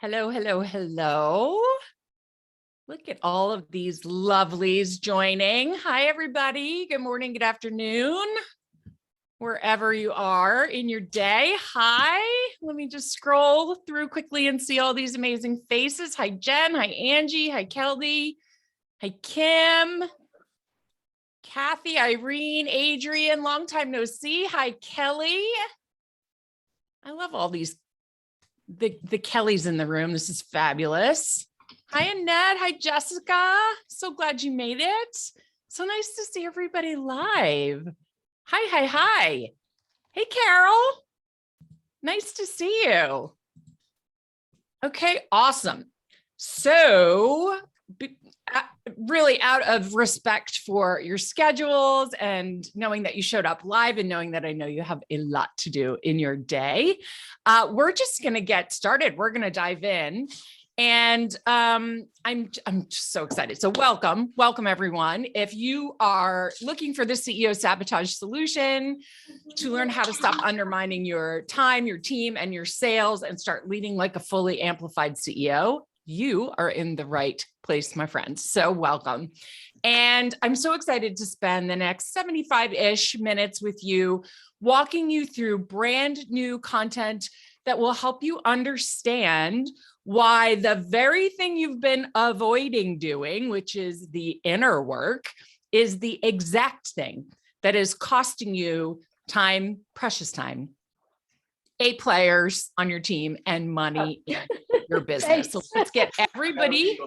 Hello, hello, hello. Look at all of these lovelies joining. Hi, everybody. Good morning, good afternoon, wherever you are in your day. Hi. Let me just scroll through quickly and see all these amazing faces. Hi, Jen. Hi, Angie. Hi, Kelly. Hi, Kim. Kathy, Irene, Adrian. Long time no see. Hi, Kelly. I love all these the Kellys in the room. This is fabulous. Hi, Annette. Hi, Jessica. So glad you made it. So nice to see everybody live. Hi. Hey, Carol. Nice to see you. Okay, awesome. So really out of respect for your schedules and knowing that you showed up live and knowing that I know you have a lot to do in your day, we're just going to get started. We're going to dive in. And I'm just so excited. So welcome everyone. If you are looking for the CEO Sabotage Solution to learn how to stop undermining your time, your team, and your sales and start leading like a fully amplified CEO, you are in the right place, my friends. So welcome. And I'm so excited to spend the next 75-ish minutes with you, walking you through brand new content that will help you understand why the very thing you've been avoiding doing, which is the inner work, is the exact thing that is costing you time, precious time, A players on your team, and money in your business. So let's get everybody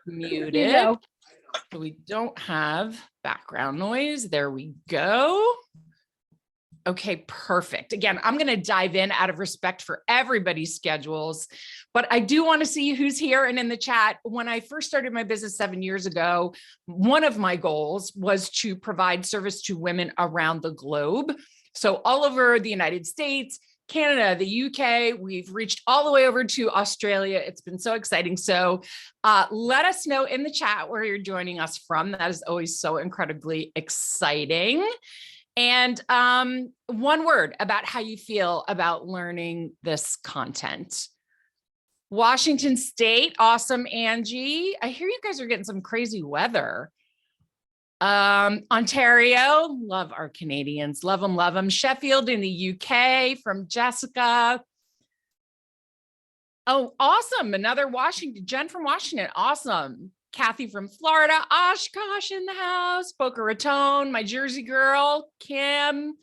muted so we don't have background noise. There we go. Okay, perfect. Again, I'm going to dive in out of respect for everybody's schedules, but I do want to see who's here and in the chat. When I first started my business 7 years ago, one of my goals was to provide service to women around the globe. So all over the United States, Canada, the UK, we've reached all the way over to Australia. It's been so exciting. So let us know in the chat where you're joining us from. That is always so incredibly exciting. And one word about how you feel about learning this content. Washington State, awesome, Angie. I hear you guys are getting some crazy weather. Ontario, love our Canadians, love them. Sheffield in the UK from Jessica. Oh, awesome, another Washington, Jen from Washington, awesome. Kathy from Florida, Oshkosh in the house, Boca Raton, my Jersey girl, Kim,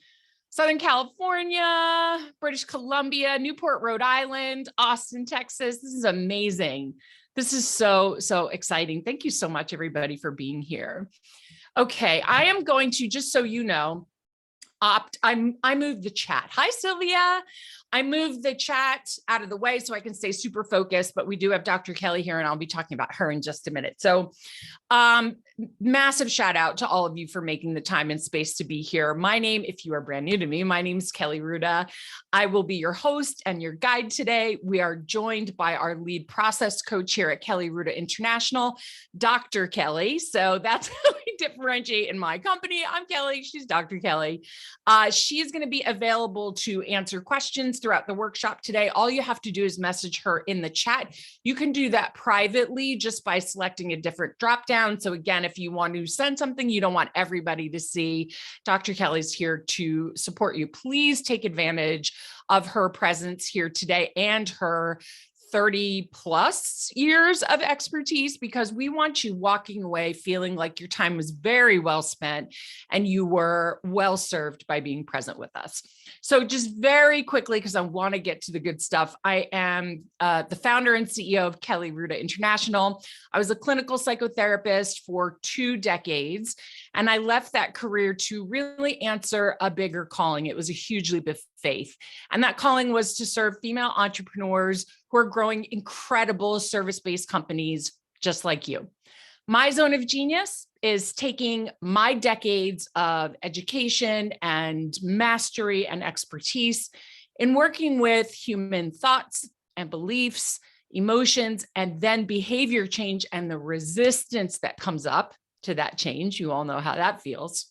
Southern California, British Columbia, Newport, Rhode Island, Austin, Texas. This is amazing. This is so exciting. Thank you so much, everybody, for being here. Okay, I am going to, just so you know, I moved the chat. Hi, Sylvia. I moved the chat out of the way so I can stay super focused, but we do have Dr. Kelly here and I'll be talking about her in just a minute. So massive shout out to all of you for making the time and space to be here. My name, if you are brand new to me, my name is Kelly Ruta. I will be your host and your guide today. We are joined by our lead process coach here at Kelly Ruta International, Dr. Kelly. So that's how we differentiate in my company. I'm Kelly, she's Dr. Kelly. She is going to be available to answer questions throughout the workshop today. All you have to do is message her in the chat. You can do that privately just by selecting a different drop down. So again, if you want to send something you don't want everybody to see, Dr. Kelly's here to support you. Please take advantage of her presence here today and her 30 plus years of expertise, because we want you walking away feeling like your time was very well spent and you were well served by being present with us. So just very quickly, because I want to get to the good stuff, I am the founder and CEO of Kelly Ruta International. I was a clinical psychotherapist for 2 decades, and I left that career to really answer a bigger calling. It was a huge leap of faith. And that calling was to serve female entrepreneurs who are growing incredible service-based companies just like you. My zone of genius is taking my decades of education and mastery and expertise in working with human thoughts and beliefs, emotions, and then behavior change and the resistance that comes up to that change. You all know how that feels.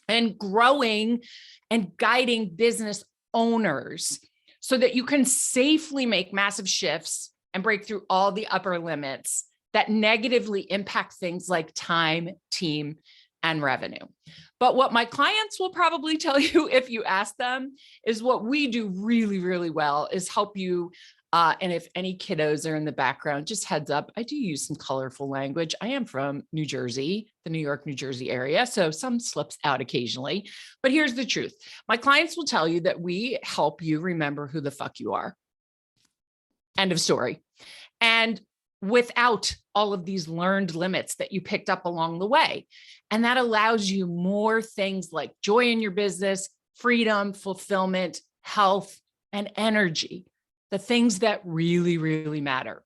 And growing and guiding business owners so that you can safely make massive shifts and break through all the upper limits that negatively impact things like time, team, and revenue. But what my clients will probably tell you if you ask them is what we do really, really well is help you. And if any kiddos are in the background, just heads up, I do use some colorful language. I am from New Jersey, the New York, New Jersey area, so some slips out occasionally. But here's the truth. My clients will tell you that we help you remember who the fuck you are. End of story. And without all of these learned limits that you picked up along the way. And that allows you more things like joy in your business, freedom, fulfillment, health, and energy, the things that really, really matter.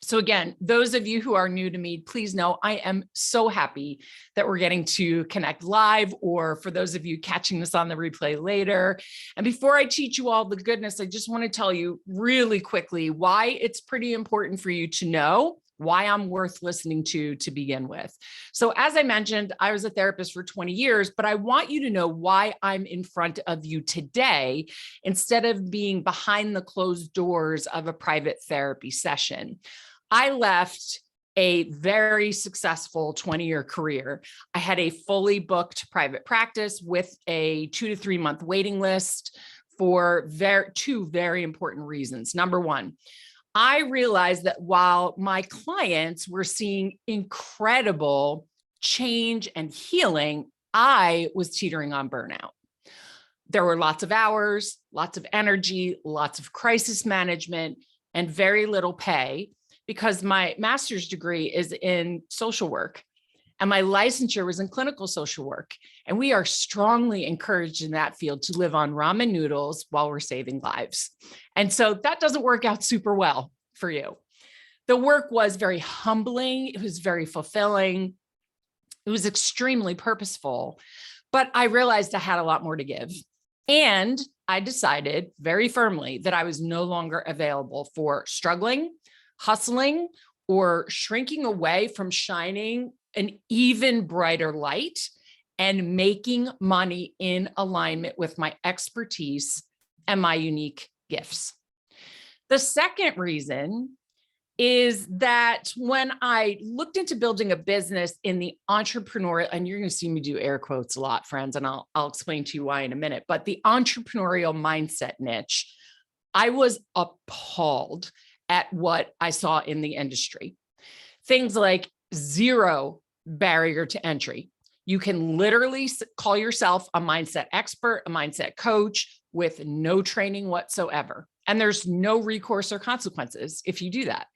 So again, those of you who are new to me, please know I am so happy that we're getting to connect live, or for those of you catching this on the replay later. And before I teach you all the goodness, I just want to tell you really quickly why it's pretty important for you to know why I'm worth listening to begin with. So as I mentioned, I was a therapist for 20 years, but I want you to know why I'm in front of you today instead of being behind the closed doors of a private therapy session. I left a very successful 20-year career. I had a fully booked private practice with a 2 to 3 month waiting list for two very important reasons. Number one, I realized that while my clients were seeing incredible change and healing, I was teetering on burnout. There were lots of hours, lots of energy, lots of crisis management, and very little pay because my master's degree is in social work and my licensure was in clinical social work. And we are strongly encouraged in that field to live on ramen noodles while we're saving lives. And so that doesn't work out super well for you. The work was very humbling. It was very fulfilling. It was extremely purposeful, but I realized I had a lot more to give. And I decided very firmly that I was no longer available for struggling, hustling, or shrinking away from shining an even brighter light and making money in alignment with my expertise and my unique gifts. The second reason is that when I looked into building a business in the entrepreneurial, and you're going to see me do air quotes a lot, friends, and I'll explain to you why in a minute, but the entrepreneurial mindset niche, I was appalled at what I saw in the industry. Things like zero barrier to entry. You can literally call yourself a mindset expert, a mindset coach with no training whatsoever. And there's no recourse or consequences if you do that.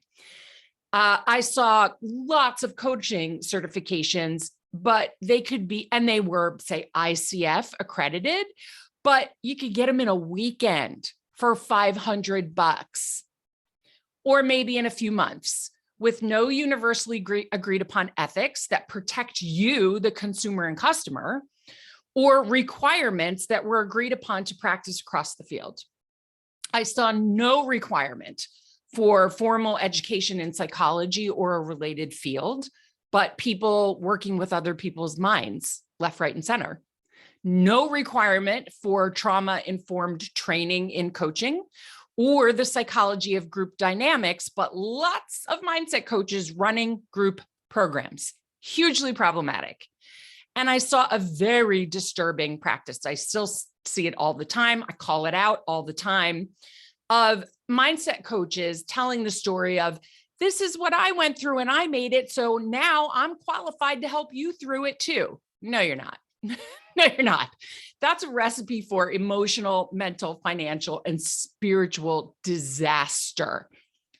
I saw lots of coaching certifications, but they could be, and they were, say, ICF accredited, but you could get them in a weekend for $500 or maybe in a few months with no universally agreed upon ethics that protect you, the consumer and customer, or requirements that were agreed upon to practice across the field. I saw no requirement for formal education in psychology or a related field, but people working with other people's minds, left, right, and center. No requirement for trauma-informed training in coaching or the psychology of group dynamics, but lots of mindset coaches running group programs. Hugely problematic. And I saw a very disturbing practice. I still see it all the time. I call it out all the time, of mindset coaches telling the story of, this is what I went through and I made it, so now I'm qualified to help you through it too. No, you're not. No, you're not. That's a recipe for emotional, mental, financial, and spiritual disaster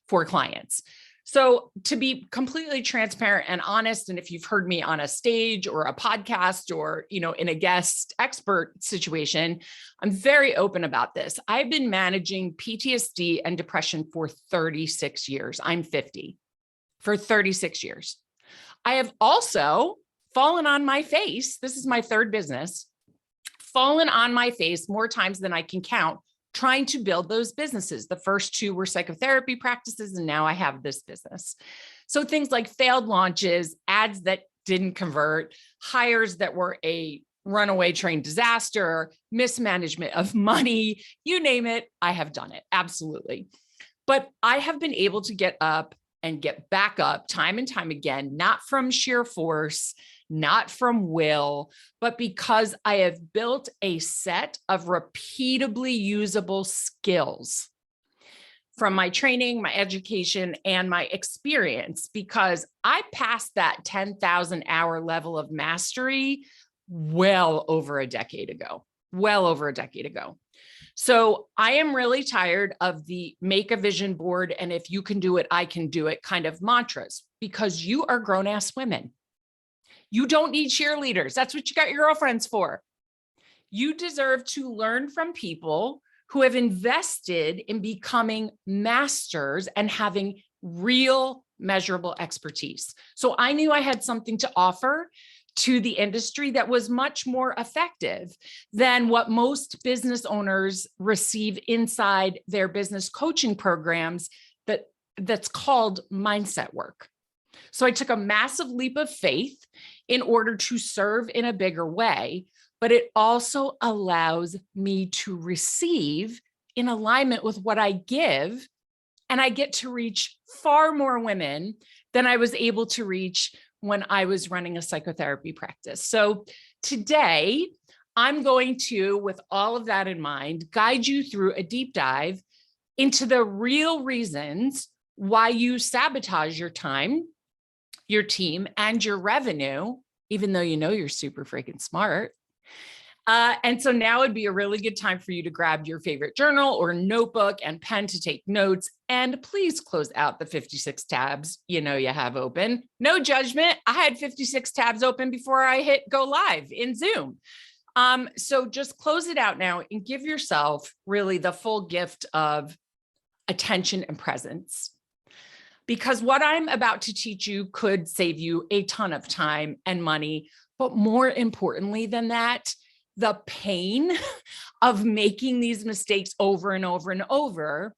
for clients. So to be completely transparent and honest, and if you've heard me on a stage or a podcast or, in a guest expert situation, I'm very open about this. I've been managing PTSD and depression for 36 years. I'm 50. For 36 years. I have also fallen on my face. This is my third business. Fallen on my face more times than I can count, trying to build those businesses. The first two were psychotherapy practices, and now I have this business. So things like failed launches, ads that didn't convert, hires that were a runaway train disaster, mismanagement of money, you name it, I have done it. Absolutely. But I have been able to get up and get back up time and time again, not from sheer force, not from will, but because I have built a set of repeatably usable skills from my training, my education, and my experience, because I passed that 10,000 hour level of mastery well over a decade ago. So I am really tired of the make a vision board and if you can do it, I can do it kind of mantras, because you are grown-ass women. You don't need cheerleaders. That's what you got your girlfriends for. You deserve to learn from people who have invested in becoming masters and having real measurable expertise. So I knew I had something to offer to the industry that was much more effective than what most business owners receive inside their business coaching programs that's called mindset work. So I took a massive leap of faith in order to serve in a bigger way, but it also allows me to receive in alignment with what I give, and I get to reach far more women than I was able to reach when I was running a psychotherapy practice. So today, I'm going to, with all of that in mind, guide you through a deep dive into the real reasons why you sabotage your time, your team, and your revenue, even though you know you're super freaking smart. And so now would be a really good time for you to grab your favorite journal or notebook and pen to take notes. And please close out the 56 tabs you know you have open. No judgment. I had 56 tabs open before I hit go live in Zoom. So just close it out now and give yourself really the full gift of attention and presence. Because what I'm about to teach you could save you a ton of time and money, but more importantly than that, the pain of making these mistakes over and over and over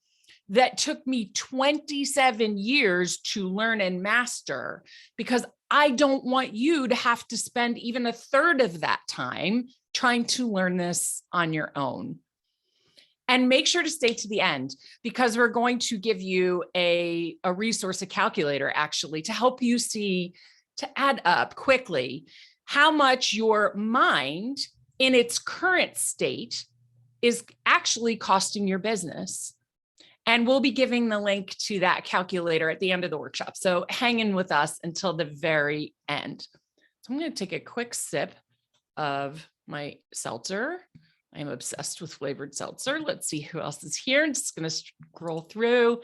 that took me 27 years to learn and master, because I don't want you to have to spend even a third of that time trying to learn this on your own. And make sure to stay to the end, because we're going to give you a resource, a calculator, actually, to help you see, to add up quickly, how much your mind in its current state is actually costing your business. And we'll be giving the link to that calculator at the end of the workshop. So hang in with us until the very end. So I'm going to take a quick sip of my seltzer. I'm obsessed with flavored seltzer. Let's see who else is here. I'm just going to scroll through.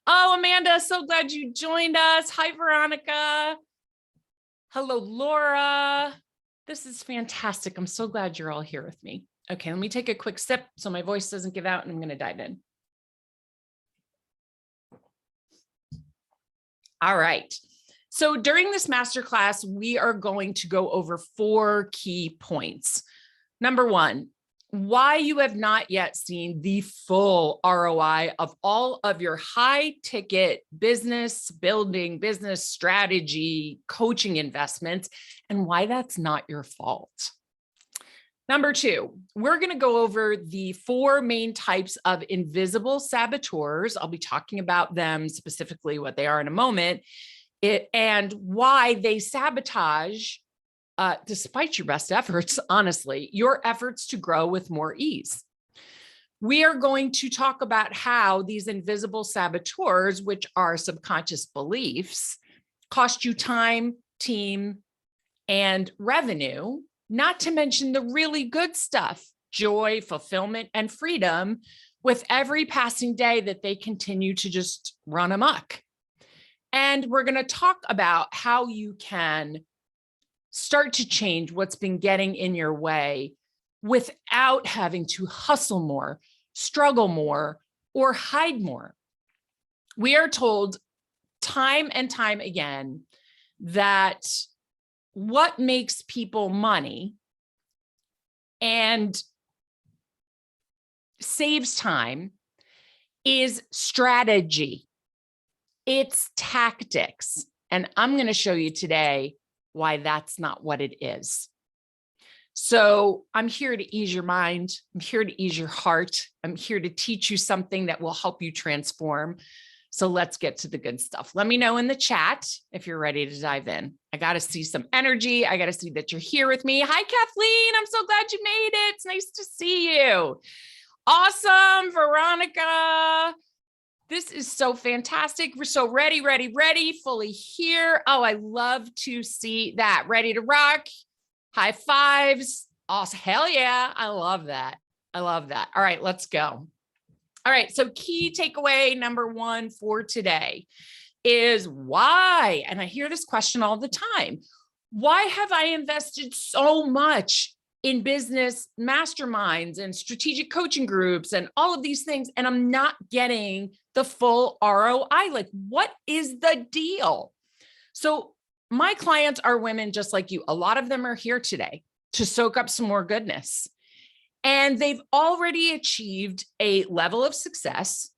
Oh, Amanda, so glad you joined us. Hi, Veronica. Hello, Laura. This is fantastic. I'm so glad you're all here with me. Okay, let me take a quick sip so my voice doesn't give out, and I'm going to dive in. All right. So during this masterclass, we are going to go over 4 key points. Number 1, why you have not yet seen the full ROI of all of your high ticket business building, business strategy, coaching investments, and why that's not your fault. Number 2, we're going to go over the 4 main types of invisible saboteurs. I'll be talking about them specifically, what they are in a moment, and why they sabotage despite your best efforts, honestly, your efforts to grow with more ease. We are going to talk about how these invisible saboteurs, which are subconscious beliefs, cost you time, team, and revenue, not to mention the really good stuff, joy, fulfillment, and freedom with every passing day that they continue to just run amok. And we're going to talk about how you can start to change what's been getting in your way without having to hustle more, struggle more, or hide more. We are told time and time again that what makes people money and saves time is strategy. It's tactics. And I'm going to show you today why that's not what it is. So I'm here to ease your mind. I'm here to ease your heart. I'm here to teach you something that will help you transform. So let's get to the good stuff. Let me know in the chat if you're ready to dive in. I got to see some energy. I got to see that you're here with me. Hi, Kathleen. I'm so glad you made it. It's nice to see you. Awesome, Veronica. This is so fantastic. We're so ready, fully here. Oh, I love to see that. Ready to rock. High fives. Awesome. Hell yeah. I love that. I love that. All right, let's go. All right. So key takeaway number one for today is why? And I hear this question all the time. Why have I invested so much in business masterminds and strategic coaching groups and all of these things, and I'm not getting the full ROI? Like, what is the deal? So my clients are women just like you. A lot of them are here today to soak up some more goodness. And they've already achieved a level of success,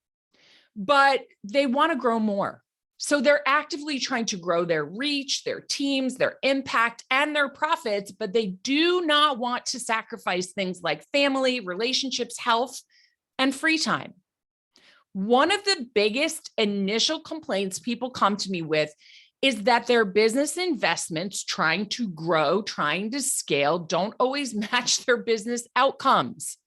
but they want to grow more. So they're actively trying to grow their reach, their teams, their impact, and their profits, but they do not want to sacrifice things like family, relationships, health, and free time. One of the biggest initial complaints people come to me with is that their business investments trying to grow, trying to scale, don't always match their business outcomes.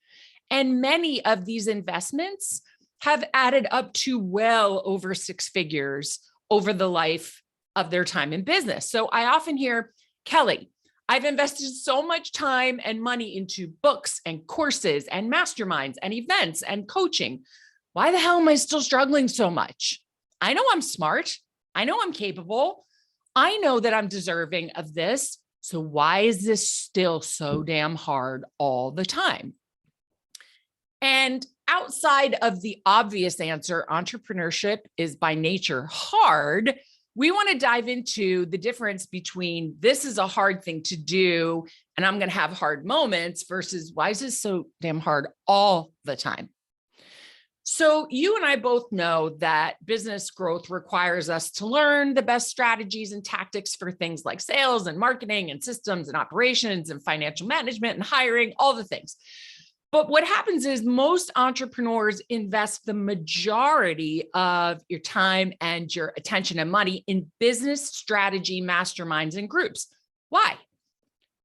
And many of these investments have added up to well over 6 figures over the life of their time in business. So I often hear, Kelly, I've invested so much time and money into books and courses and masterminds and events and coaching. Why the hell am I still struggling so much? I know I'm smart. I know I'm capable. I know that I'm deserving of this. So why is this still so damn hard all the time? And outside of the obvious answer, entrepreneurship is by nature hard. We want to dive into the difference between this is a hard thing to do and I'm going to have hard moments versus why is this so damn hard all the time? So you and I both know that business growth requires us to learn the best strategies and tactics for things like sales and marketing and systems and operations and financial management and hiring, all the things. But what happens is most entrepreneurs invest the majority of your time and your attention and money in business strategy masterminds and groups. Why?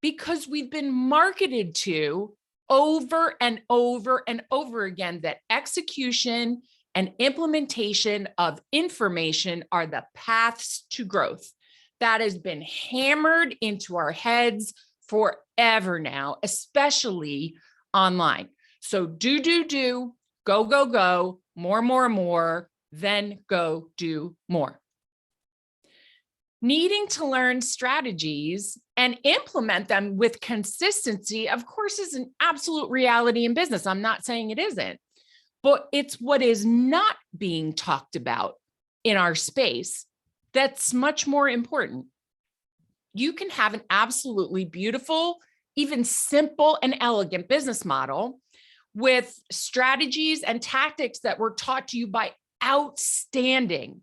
Because we've been marketed to over and over and over again that execution and implementation of information are the paths to growth. That has been hammered into our heads forever now, especially online. So do, go, more, then go do more. Needing to learn strategies and implement them with consistency, of course, is an absolute reality in business. I'm not saying it isn't, but it's what is not being talked about in our space that's much more important. You can have an absolutely beautiful, even simple and elegant business model with strategies and tactics that were taught to you by outstanding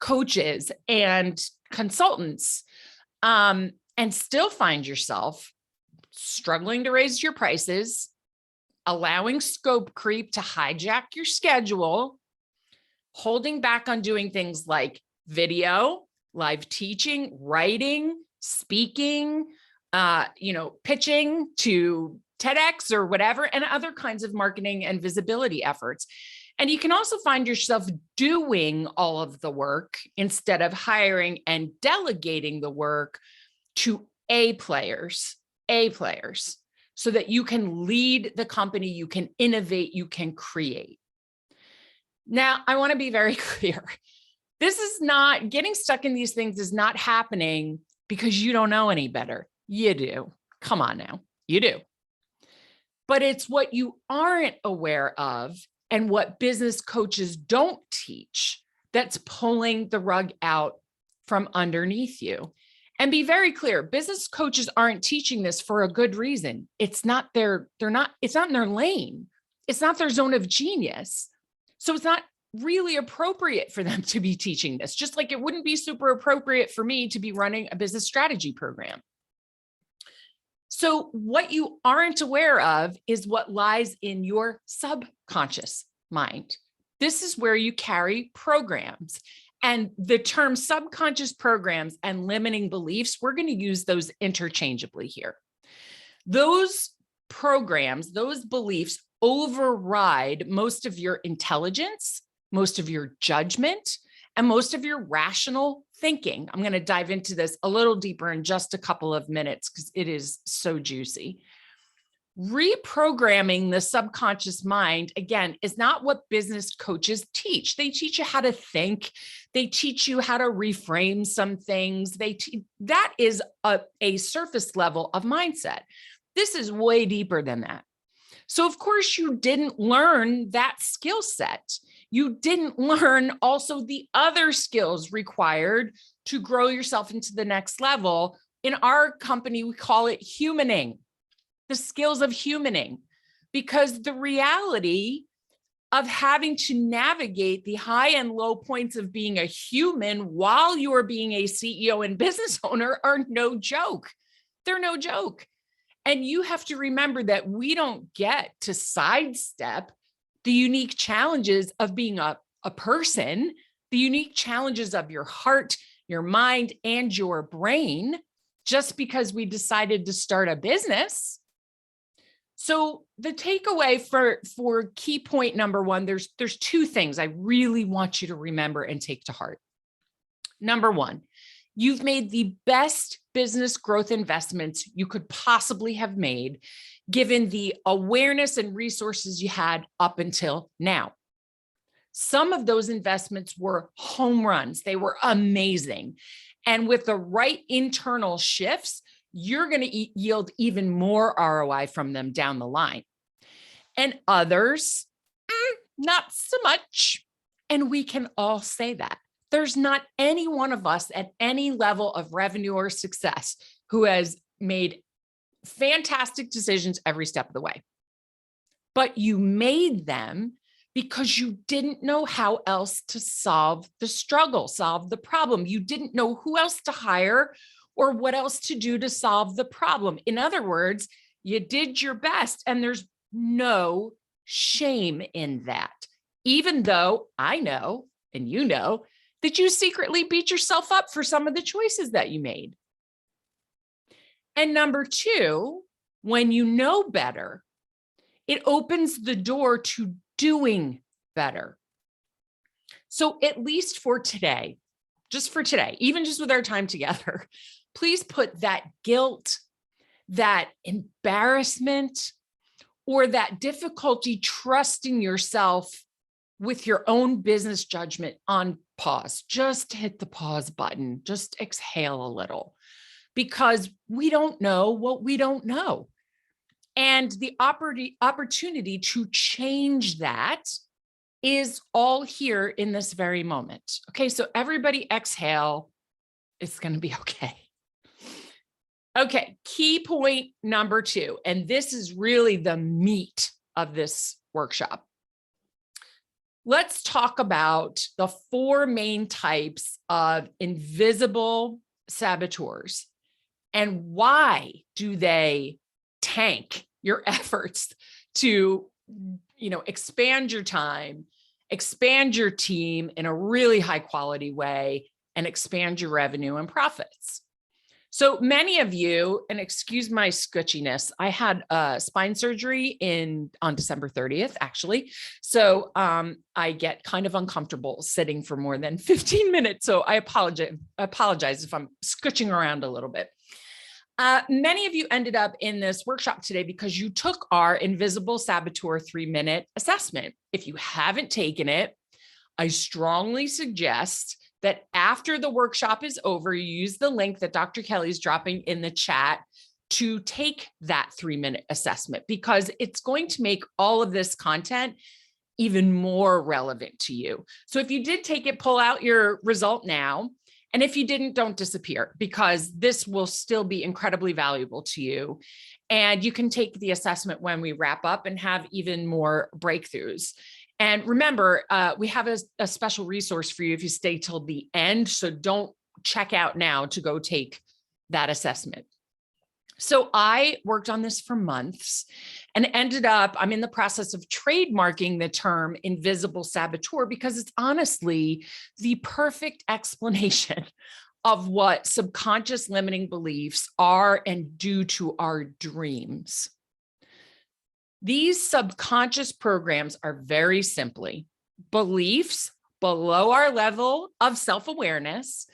coaches and consultants, and still find yourself struggling to raise your prices, allowing scope creep to hijack your schedule, holding back on doing things like video, live teaching, writing, speaking, pitching to TEDx or whatever, and other kinds of marketing and visibility efforts. And you can also find yourself doing all of the work instead of hiring and delegating the work to A players, so that you can lead the company, you can innovate, you can create. Now, I want to be very clear. This is not, getting stuck in these things is not happening because you don't know any better. You do. Come on now, you do. But it's what you aren't aware of and what business coaches don't teach that's pulling the rug out from underneath you. And be very clear, business coaches aren't teaching this for a good reason. It's not it's not in their lane. It's not their zone of genius. So it's not really appropriate for them to be teaching this, just like it wouldn't be super appropriate for me to be running a business strategy program. So what you aren't aware of is what lies in your subconscious mind. This is where you carry programs. And the term subconscious programs and limiting beliefs, we're going to use those interchangeably here. Those programs, those beliefs override most of your intelligence, most of your judgment, and most of your rational thinking. I'm going to dive into this a little deeper in just a couple of minutes because it is so juicy. Reprogramming the subconscious mind, again, is not what business coaches teach. They teach you how to think. They teach you how to reframe some things. That is a surface level of mindset. This is way deeper than that. So of course you didn't learn that skill set. You didn't learn also the other skills required to grow yourself into the next level. In our company, we call it humaning, the skills of humaning, because the reality of having to navigate the high and low points of being a human while you're being a CEO and business owner are no joke. They're no joke. And you have to remember that we don't get to sidestep the unique challenges of being a person, the unique challenges of your heart, your mind, and your brain, just because we decided to start a business. So the takeaway for key point number one, there's two things I really want you to remember and take to heart. Number one, you've made the best business growth investments you could possibly have made, given the awareness and resources you had up until now. Some of those investments were home runs. They were amazing. And with the right internal shifts, you're going to yield even more ROI from them down the line. And others, not so much. And we can all say that. There's not any one of us at any level of revenue or success who has made fantastic decisions every step of the way. But you made them because you didn't know how else to solve the struggle, solve the problem. You didn't know who else to hire or what else to do to solve the problem. In other words, you did your best, and there's no shame in that. Even though I know, and you know, that you secretly beat yourself up for some of the choices that you made. And number two, when you know better, it opens the door to doing better. So at least for today, just for today, even just with our time together, please put that guilt, that embarrassment, or that difficulty trusting yourself with your own business judgment on pause. Just hit the pause button. Just exhale a little, because we don't know what we don't know. And the opportunity to change that is all here in this very moment. Okay, so everybody exhale. It's going to be okay. Okay, key point number two, and this is really the meat of this workshop. Let's talk about the four main types of invisible saboteurs and why do they tank your efforts to, expand your time, expand your team in a really high quality way, and expand your revenue and profits. So many of you, and excuse my scutchiness, I had spine surgery on December 30th, actually. So I get kind of uncomfortable sitting for more than 15 minutes. So I apologize if I'm scooching around a little bit. Many of you ended up in this workshop today because you took our Invisible Saboteur 3-minute assessment. If you haven't taken it, I strongly suggest that after the workshop is over, you use the link that Dr. Kelly's dropping in the chat to take that 3-minute assessment, because it's going to make all of this content even more relevant to you. So if you did take it, pull out your result now. And if you didn't, don't disappear, because this will still be incredibly valuable to you. And you can take the assessment when we wrap up and have even more breakthroughs. And remember, we have a special resource for you if you stay till the end. So don't check out now to go take that assessment. So I worked on this for months and ended up, I'm in the process of trademarking the term invisible saboteur because it's honestly the perfect explanation of what subconscious limiting beliefs are and do to our dreams. These subconscious programs are very simply beliefs below our level of self-awareness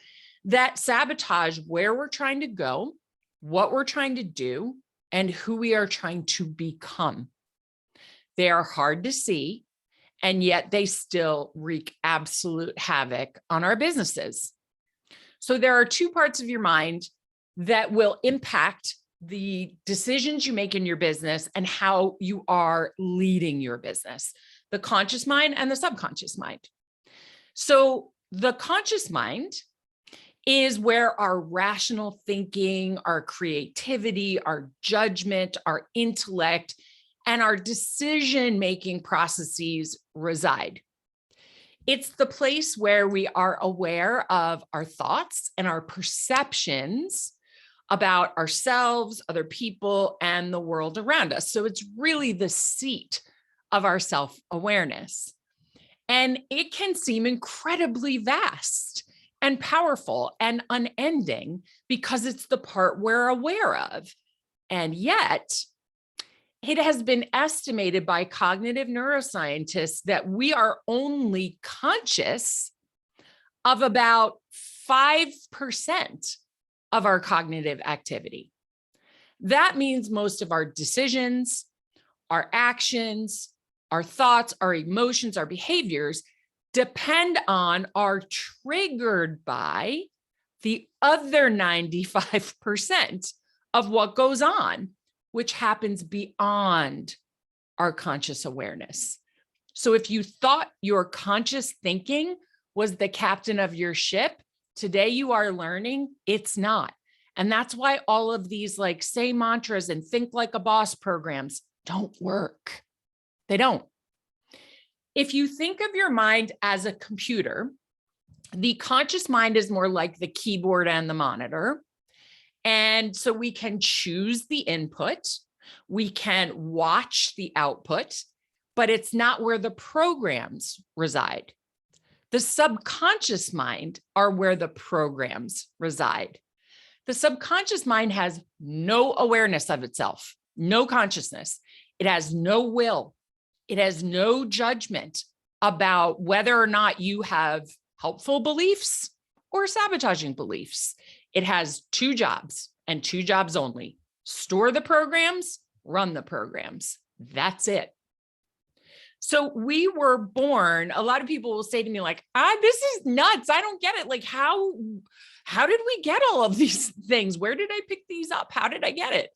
that sabotage where we're trying to go, what we're trying to do, and who we are trying to become. They are hard to see, and yet they still wreak absolute havoc on our businesses. So there are two parts of your mind that will impact the decisions you make in your business and how you are leading your business, the conscious mind and the subconscious mind. So the conscious mind is where our rational thinking, our creativity, our judgment, our intellect, and our decision-making processes reside. It's the place where we are aware of our thoughts and our perceptions about ourselves, other people, and the world around us. So it's really the seat of our self-awareness. And it can seem incredibly vast and powerful and unending because it's the part we're aware of. And yet, it has been estimated by cognitive neuroscientists that we are only conscious of about 5% of our cognitive activity. That means most of our decisions, our actions, our thoughts, our emotions, our behaviors depend on, are triggered by the other 95% of what goes on, which happens beyond our conscious awareness. So if you thought your conscious thinking was the captain of your ship, today you are learning it's not. And that's why all of these like say mantras and think like a boss programs don't work. They don't. If you think of your mind as a computer, the conscious mind is more like the keyboard and the monitor. And so we can choose the input, we can watch the output, but it's not where the programs reside. The subconscious mind are where the programs reside. The subconscious mind has no awareness of itself, no consciousness. It has no will. It has no judgment about whether or not you have helpful beliefs or sabotaging beliefs. It has two jobs and two jobs only: store the programs, run the programs. That's it. So we were born, a lot of people will say to me like, this is nuts. I don't get it. Like, how did we get all of these things? Where did I pick these up? How did I get it?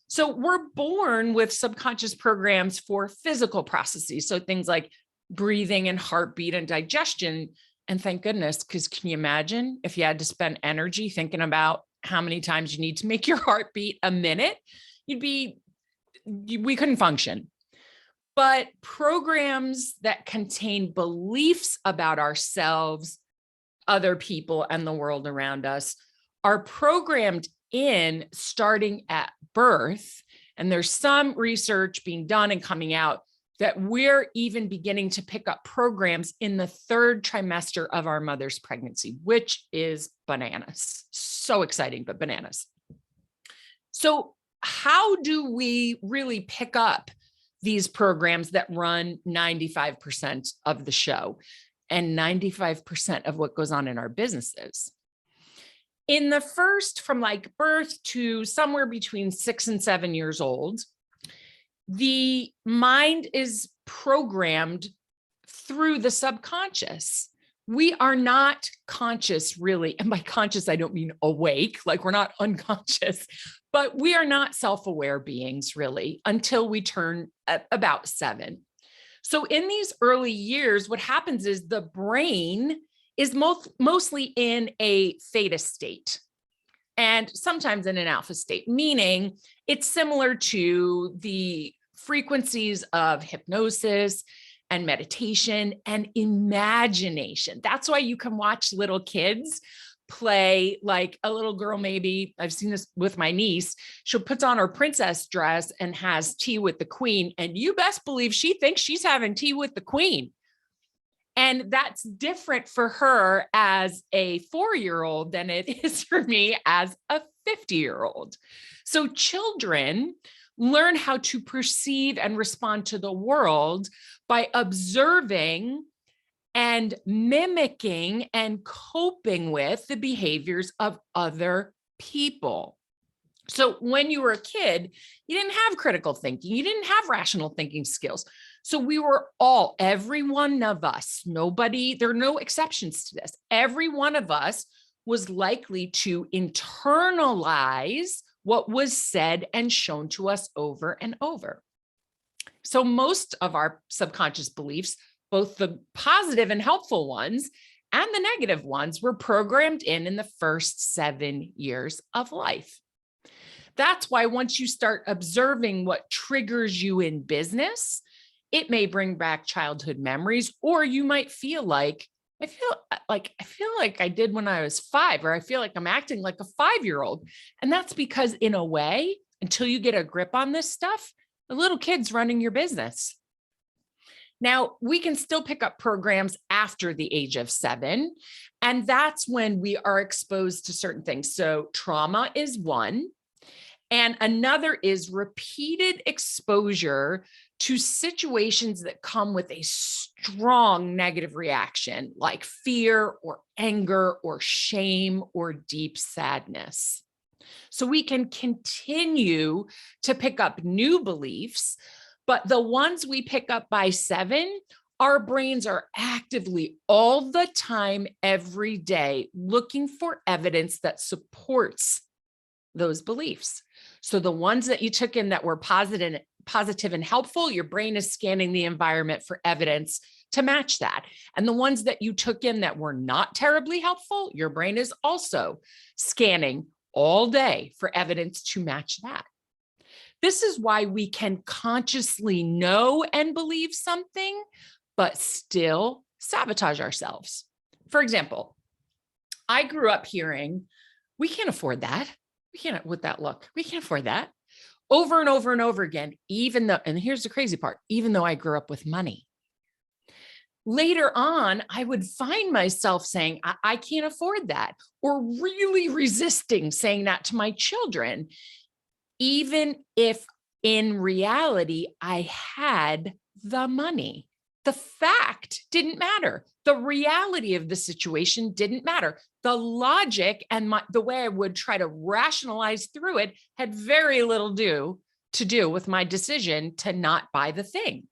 So we're born with subconscious programs for physical processes. So things like breathing and heartbeat and digestion. And thank goodness, because can you imagine if you had to spend energy thinking about how many times you need to make your heart beat a minute? We couldn't function. But programs that contain beliefs about ourselves, other people, and the world around us are programmed in starting at birth. And there's some research being done and coming out that we're even beginning to pick up programs in the third trimester of our mother's pregnancy, which is bananas. So exciting, but bananas. So how do we really pick up these programs that run 95% of the show and 95% of what goes on in our businesses? In the first, from like birth to somewhere between 6 and 7 years old, the mind is programmed through the subconscious. We are not conscious, really. And by conscious, I don't mean awake, like we're not unconscious, but we are not self-aware beings really until we turn about 7. So in these early years, what happens is the brain is mostly in a theta state and sometimes in an alpha state, meaning it's similar to the frequencies of hypnosis and meditation and imagination. That's why you can watch little kids play like a little girl. Maybe I've seen this with my niece. She'll put on her princess dress and has tea with the queen. And you best believe she thinks she's having tea with the queen. And that's different for her as a 4-year-old than it is for me as a 50-year-old. So children learn how to perceive and respond to the world by observing and mimicking and coping with the behaviors of other people. So when you were a kid, you didn't have critical thinking. You didn't have rational thinking skills. So we were all, every one of us, nobody, there are no exceptions to this. Every one of us was likely to internalize what was said and shown to us over and over. So most of our subconscious beliefs, both the positive and helpful ones and the negative ones, were programmed in the first 7 years of life. That's why once you start observing what triggers you in business, it may bring back childhood memories, or you might feel like, I feel like I did when I was 5, or I feel like I'm acting like a 5-year-old. And that's because in a way, until you get a grip on this stuff, the little kid's running your business. Now, we can still pick up programs after the age of 7, and that's when we are exposed to certain things. So trauma is one, and another is repeated exposure to situations that come with a strong negative reaction, like fear or anger or shame or deep sadness. So we can continue to pick up new beliefs, but the ones we pick up by 7, our brains are actively all the time, every day, looking for evidence that supports those beliefs. So the ones that you took in that were positive and helpful, your brain is scanning the environment for evidence to match that. And the ones that you took in that were not terribly helpful, your brain is also scanning all day for evidence to match that. This is why we can consciously know and believe something, but still sabotage ourselves. For example, I grew up hearing, we can't afford that. We can't, with that look, we can't afford that. Over and over and over again, even though, and here's the crazy part, even though I grew up with money. Later on, I would find myself saying, I can't afford that, or really resisting saying that to my children, even if in reality, I had the money. The fact didn't matter. The reality of the situation didn't matter. The logic and the way I would try to rationalize through it had very little to do with my decision to not buy the thing.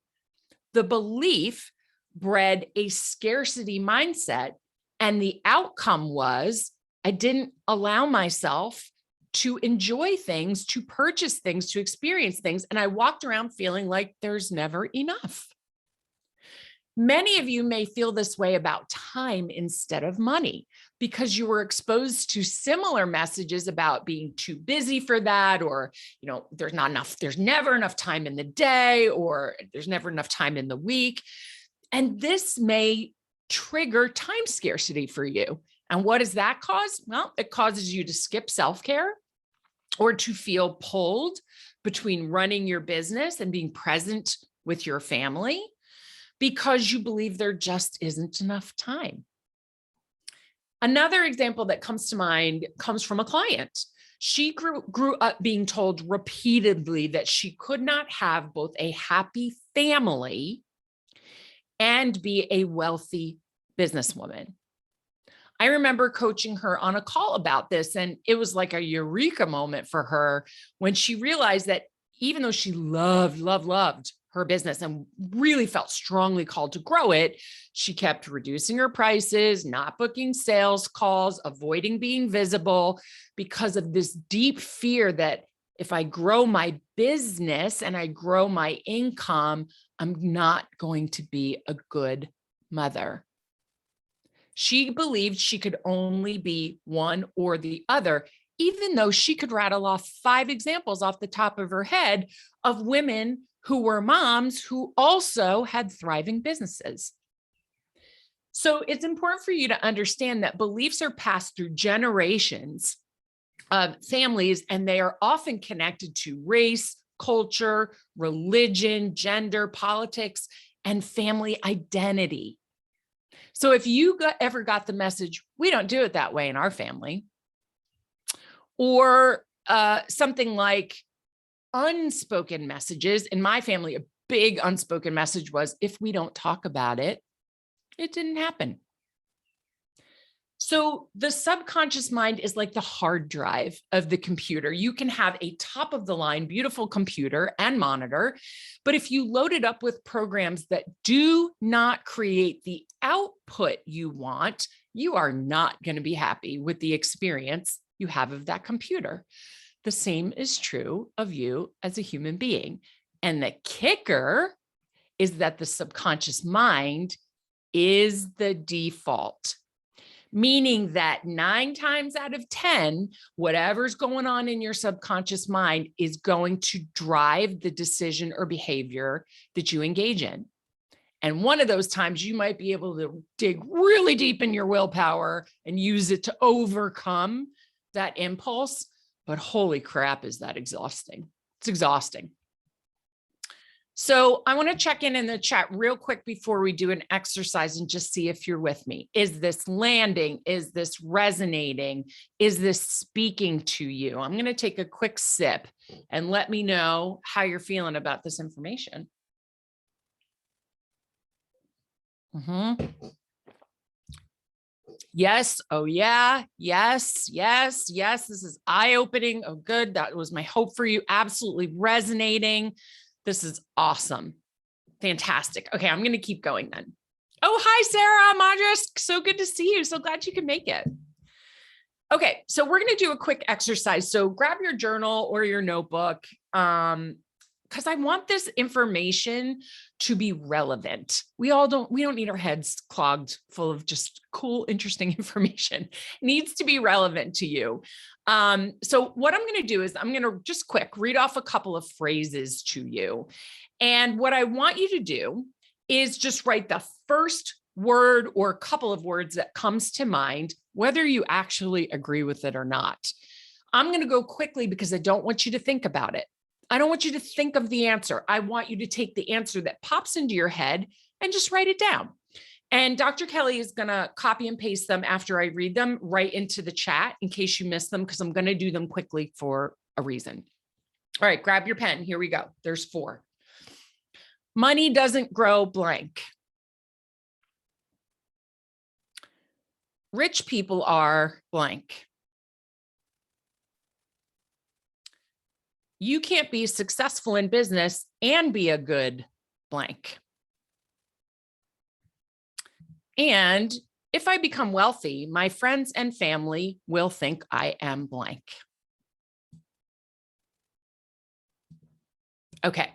The belief bred a scarcity mindset, and the outcome was I didn't allow myself to enjoy things, to purchase things, to experience things, and I walked around feeling like there's never enough. Many of you may feel this way about time instead of money because you were exposed to similar messages about being too busy for that, or, there's never enough time in the day, or there's never enough time in the week. And this may trigger time scarcity for you. And what does that cause? Well, it causes you to skip self-care or to feel pulled between running your business and being present with your family, because you believe there just isn't enough time. Another example that comes to mind comes from a client. She grew up being told repeatedly that she could not have both a happy family and be a wealthy businesswoman. I remember coaching her on a call about this, and it was like a eureka moment for her when she realized that even though she loved her business and really felt strongly called to grow it, she kept reducing her prices, not booking sales calls, avoiding being visible because of this deep fear that if I grow my business and I grow my income, I'm not going to be a good mother. She believed she could only be one or the other, even though she could rattle off 5 examples off the top of her head of women who were moms who also had thriving businesses. So it's important for you to understand that beliefs are passed through generations of families, and they are often connected to race, culture, religion, gender, politics, and family identity. So if you ever got the message, we don't do it that way in our family, or something like unspoken messages. In my family, a big unspoken message was, if we don't talk about it, it didn't happen. So the subconscious mind is like the hard drive of the computer. You can have a top of the line, beautiful computer and monitor, but if you load it up with programs that do not create the output you want, you are not going to be happy with the experience you have of that computer. The same is true of you as a human being. And the kicker is that the subconscious mind is the default, meaning that 9 times out of 10, whatever's going on in your subconscious mind is going to drive the decision or behavior that you engage in. And one of those times you might be able to dig really deep in your willpower and use it to overcome that impulse. But holy crap, is that exhausting? It's exhausting. So I want to check in the chat real quick before we do an exercise and just see if you're with me. Is this landing? Is this resonating? Is this speaking to you? I'm going to take a quick sip and let me know how you're feeling about this information. Yes. Oh, yeah. Yes. Yes. Yes. This is eye-opening. Oh, good. That was my hope for you. Absolutely resonating. This is awesome. Fantastic. Okay. I'm going to keep going then. Oh, hi, Sarah. Madras. So good to see you. So glad you could make it. Okay. So we're going to do a quick exercise. So grab your journal or your notebook. Because I want this information to be relevant. We don't need our heads clogged full of just cool, interesting information. It needs to be relevant to you. So what I'm going to do is I'm going to just quick read off a couple of phrases to you. And what I want you to do is just write the first word or a couple of words that comes to mind, whether you actually agree with it or not. I'm going to go quickly because I don't want you to think about it. I don't want you to think of the answer. I want you to take the answer that pops into your head and just write it down. And Dr. Kelly is going to copy and paste them after I read them right into the chat in case you missed them, because I'm going to do them quickly for a reason. All right, grab your pen. Here we go. There's 4. Money doesn't grow blank. Rich people are blank. You can't be successful in business and be a good blank. And if I become wealthy, my friends and family will think I am blank. Okay.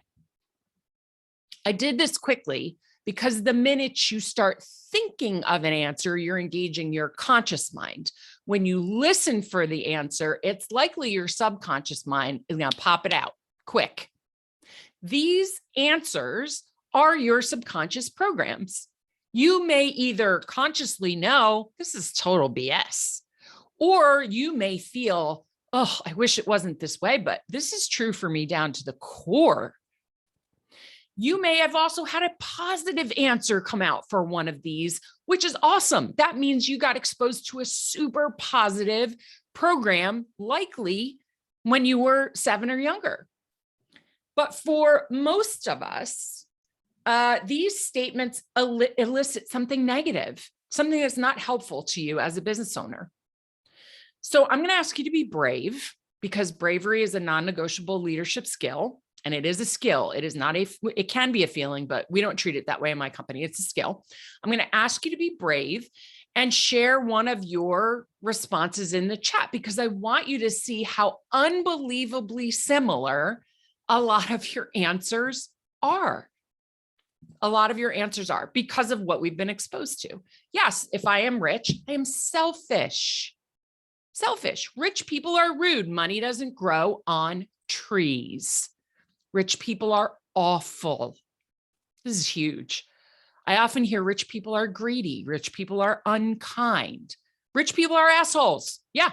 I did this quickly because the minute you start thinking of an answer, you're engaging your conscious mind. When you listen for the answer, it's likely your subconscious mind is going to pop it out quick. These answers are your subconscious programs. You may either consciously know this is total BS, or you may feel, oh, I wish it wasn't this way, but this is true for me down to the core. You may have also had a positive answer come out for one of these, which is awesome. That means you got exposed to a super positive program, likely when you were 7 or younger. But for most of us, these statements elicit something negative, something that's not helpful to you as a business owner. So I'm going to ask you to be brave, because bravery is a non-negotiable leadership skill. And it is a skill. It is not it can be a feeling, but we don't treat it that way in my company. It's a skill. I'm going to ask you to be brave and share one of your responses in the chat, because I want you to see how unbelievably similar a lot of your answers are. A lot of your answers are because of what we've been exposed to. Yes, if I am rich, I am selfish. Selfish. Rich people are rude. Money doesn't grow on trees. Rich people are awful. This is huge. I often hear rich people are greedy. Rich people are unkind. Rich people are assholes. Yeah.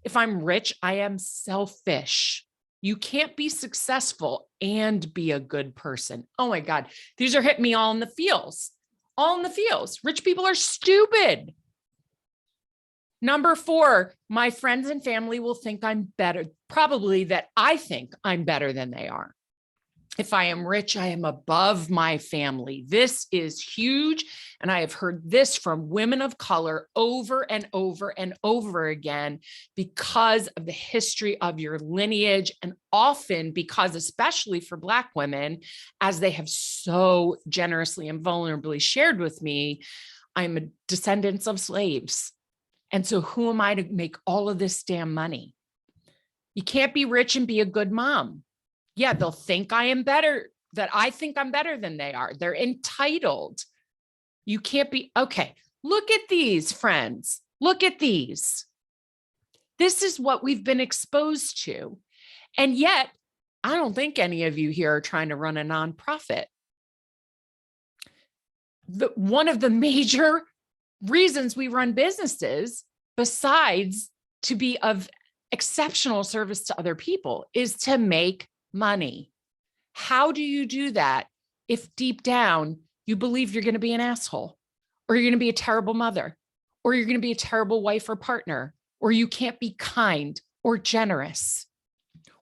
If I'm rich, I am selfish. You can't be successful and be a good person. Oh my God. These are hitting me all in the feels. All in the feels. Rich people are stupid. Number 4, my friends and family will think I'm better. Probably that I think I'm better than they are. If I am rich, I am above my family. This is huge. And I have heard this from women of color over and over and over again because of the history of your lineage. And often because, especially for Black women, as they have so generously and vulnerably shared with me, I'm a descendant of slaves. And so who am I to make all of this damn money? You can't be rich and be a good mom. Yeah, they'll think I am better, that I think I'm better than they are. They're entitled. You can't be, okay, look at these, friends. Look at these. This is what we've been exposed to. And yet, I don't think any of you here are trying to run a nonprofit. One of the major reasons we run businesses, besides to be of exceptional service to other people, is to make money. How do you do that if deep down you believe you're going to be an asshole, or you're going to be a terrible mother, or you're going to be a terrible wife or partner, or you can't be kind or generous,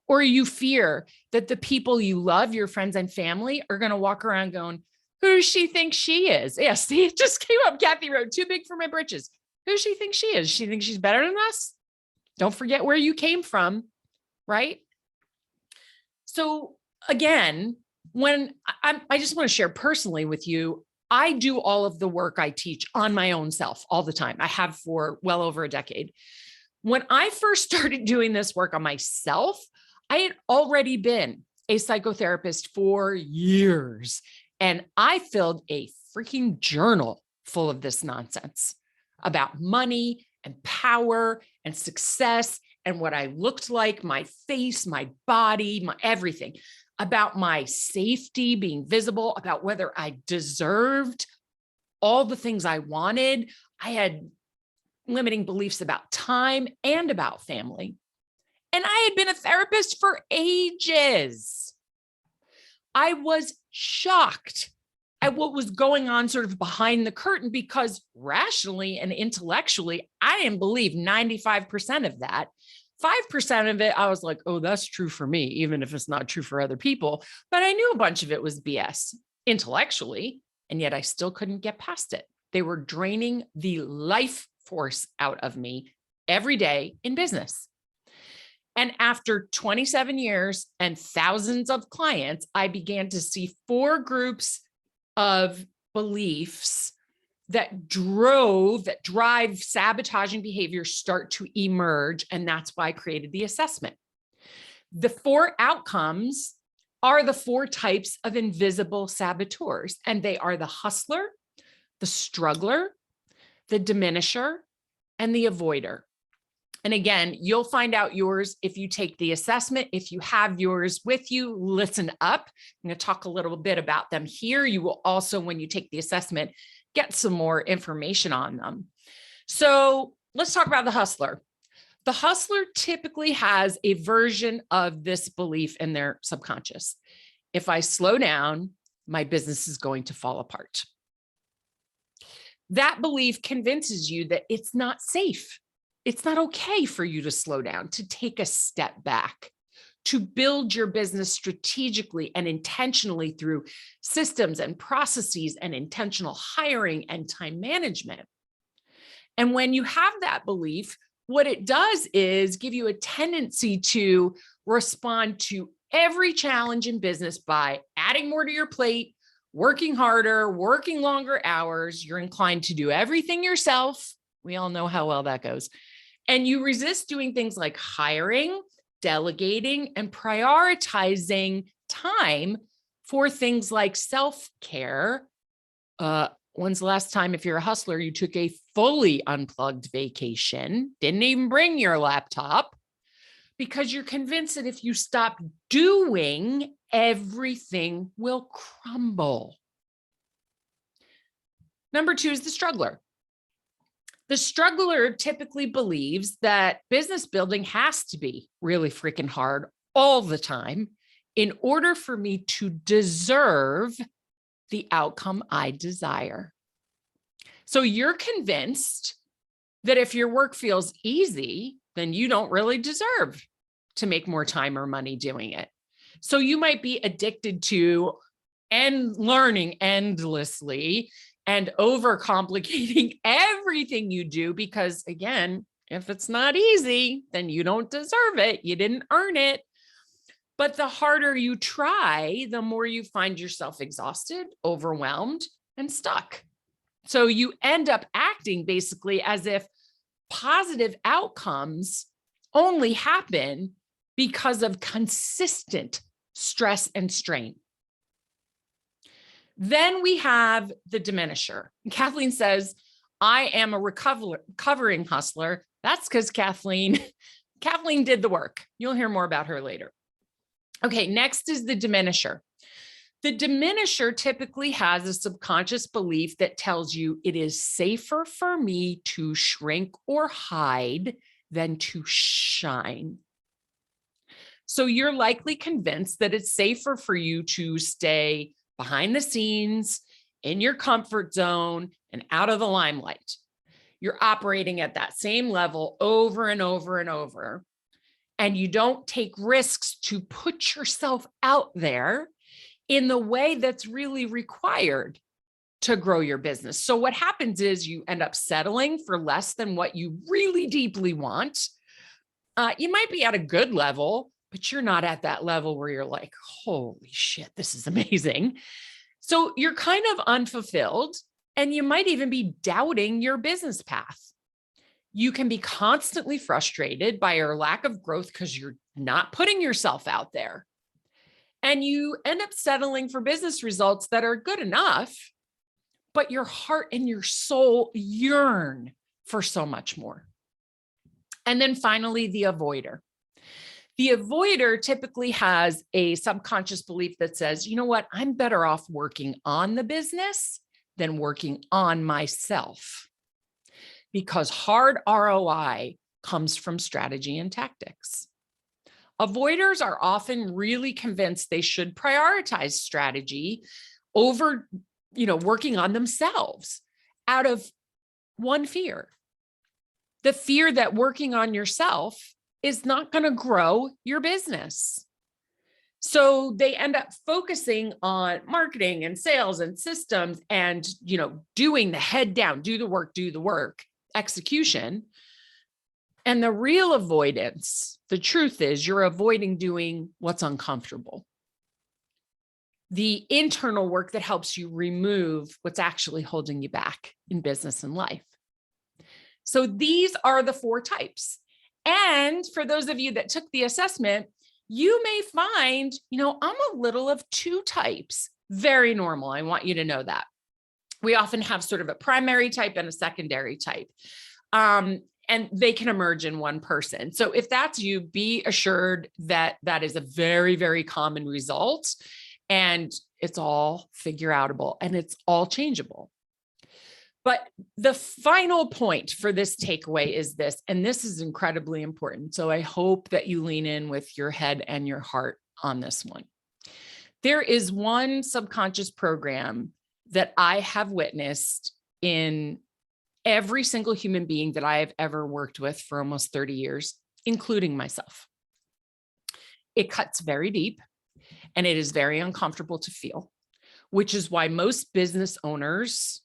or you fear that the people you love, your friends and family, are going to walk around going, who does she think she is? Yeah, see, it just came up. Kathy wrote, too big for my britches. Who does she think she is? She thinks she's better than us? Don't forget where you came from, right? So again, when I just want to share personally with you, I do all of the work I teach on my own self all the time. I have for well over a decade. When I first started doing this work on myself, I had already been a psychotherapist for years. And I filled a freaking journal full of this nonsense about money and power and success and what I looked like, my face, my body, my everything, about my safety being visible, about whether I deserved all the things I wanted. I had limiting beliefs about time and about family. And I had been a therapist for ages. I was shocked at what was going on sort of behind the curtain, because rationally and intellectually, I didn't believe 95% of that. 5% of it, I was like, oh, that's true for me, even if it's not true for other people. But I knew a bunch of it was BS intellectually, and yet I still couldn't get past it. They were draining the life force out of me every day in business. And after 27 years and thousands of clients, I began to see 4 groups of beliefs that drive sabotaging behavior start to emerge. And that's why I created the assessment. The 4 outcomes are the 4 types of invisible saboteurs. And they are the hustler, the struggler, the diminisher, and the avoider. And again, you'll find out yours if you take the assessment. If you have yours with you, listen up. I'm going to talk a little bit about them here. You will also, when you take the assessment, get some more information on them. So let's talk about the hustler. The hustler typically has a version of this belief in their subconscious. If I slow down, my business is going to fall apart. That belief convinces you that it's not safe. It's not okay for you to slow down, to take a step back, to build your business strategically and intentionally through systems and processes and intentional hiring and time management. And when you have that belief, what it does is give you a tendency to respond to every challenge in business by adding more to your plate, working harder, working longer hours. You're inclined to do everything yourself. We all know how well that goes. And you resist doing things like hiring, delegating, and prioritizing time for things like self-care. When's the last time, if you're a hustler, you took a fully unplugged vacation, didn't even bring your laptop, because you're convinced that if you stop doing, everything will crumble. Number 2 is the struggler. The struggler typically believes that business building has to be really freaking hard all the time in order for me to deserve the outcome I desire. So you're convinced that if your work feels easy, then you don't really deserve to make more time or money doing it. So you might be addicted to and learning endlessly and overcomplicating everything you do because, again, if it's not easy, then you don't deserve it. You didn't earn it. But the harder you try, the more you find yourself exhausted, overwhelmed, and stuck. So you end up acting basically as if positive outcomes only happen because of consistent stress and strain. Then we have the diminisher. Kathleen says, I am a recovering hustler. That's because Kathleen did the work. You'll hear more about her later. Okay, next is the diminisher. The diminisher typically has a subconscious belief that tells you it is safer for me to shrink or hide than to shine. So you're likely convinced that it's safer for you to stay behind the scenes, in your comfort zone, and out of the limelight. You're operating at that same level over and over and over. And you don't take risks to put yourself out there in the way that's really required to grow your business. So what happens is you end up settling for less than what you really deeply want. You might be at a good level, but you're not at that level where you're like, holy shit, this is amazing. So you're kind of unfulfilled, and you might even be doubting your business path. You can be constantly frustrated by your lack of growth because you're not putting yourself out there. And you end up settling for business results that are good enough, but your heart and your soul yearn for so much more. And then finally, the avoider. The avoider typically has a subconscious belief that says, you know what, I'm better off working on the business than working on myself, because hard ROI comes from strategy and tactics. Avoiders are often really convinced they should prioritize strategy over, working on themselves out of one fear. The fear that working on yourself is not going to grow your business. So they end up focusing on marketing and sales and systems and, doing the head down, do the work, execution. And the real avoidance, the truth is you're avoiding doing what's uncomfortable. The internal work that helps you remove what's actually holding you back in business and life. So these are the 4 types. And for those of you that took the assessment, you may find, I'm a little of 2 types. Very normal. I want you to know that. We often have sort of a primary type and a secondary type. And they can emerge in one person. So if that's you, be assured that that is a very, very common result, and it's all figure outable and it's all changeable. But the final point for this takeaway is this, and this is incredibly important. So I hope that you lean in with your head and your heart on this one. There is one subconscious program that I have witnessed in every single human being that I have ever worked with for almost 30 years, including myself. It cuts very deep and it is very uncomfortable to feel, which is why most business owners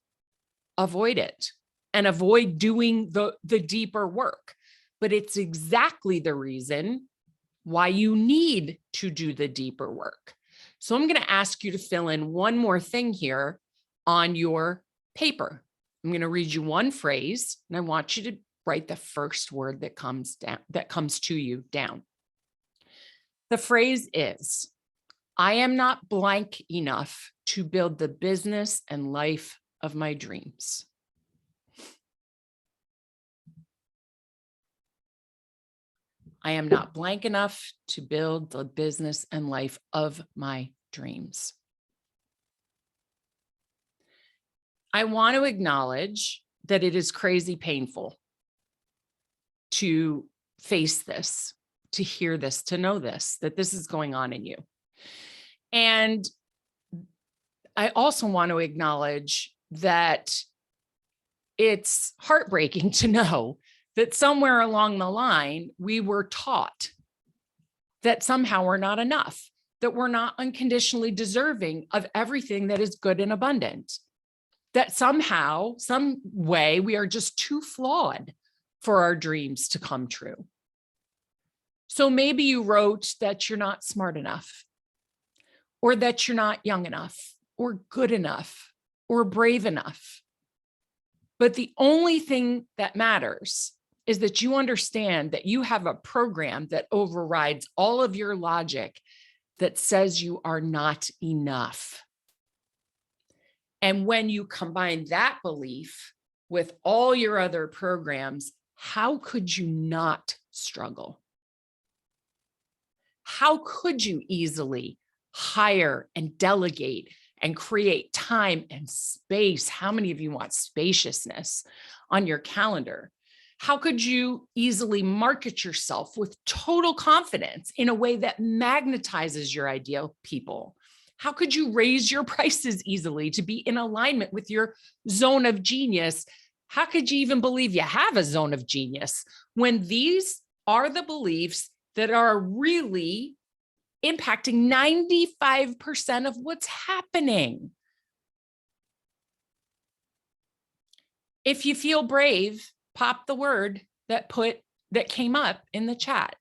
avoid it and avoid doing the deeper work. But it's exactly the reason why you need to do the deeper work. So I'm going to ask you to fill in one more thing here on your paper. I'm going to read you one phrase, and I want you to write the first word that comes to you down. The phrase is, I am not blank enough to build the business and life of my dreams. I am not blank enough to build the business and life of my dreams. I want to acknowledge that it is crazy painful to face this, to hear this, to know this, that this is going on in you. And I also want to acknowledge that it's heartbreaking to know that somewhere along the line, we were taught that somehow we're not enough, that we're not unconditionally deserving of everything that is good and abundant, that somehow, some way, we are just too flawed for our dreams to come true. So maybe you wrote that you're not smart enough, or that you're not young enough, or good enough, or brave enough. But the only thing that matters is that you understand that you have a program that overrides all of your logic that says you are not enough. And when you combine that belief with all your other programs, how could you not struggle? How could you easily hire and delegate and create time and space? How many of you want spaciousness on your calendar? How could you easily market yourself with total confidence in a way that magnetizes your ideal people? How could you raise your prices easily to be in alignment with your zone of genius? How could you even believe you have a zone of genius when these are the beliefs that are really impacting 95% of what's happening? If you feel brave, pop the word that came up in the chat.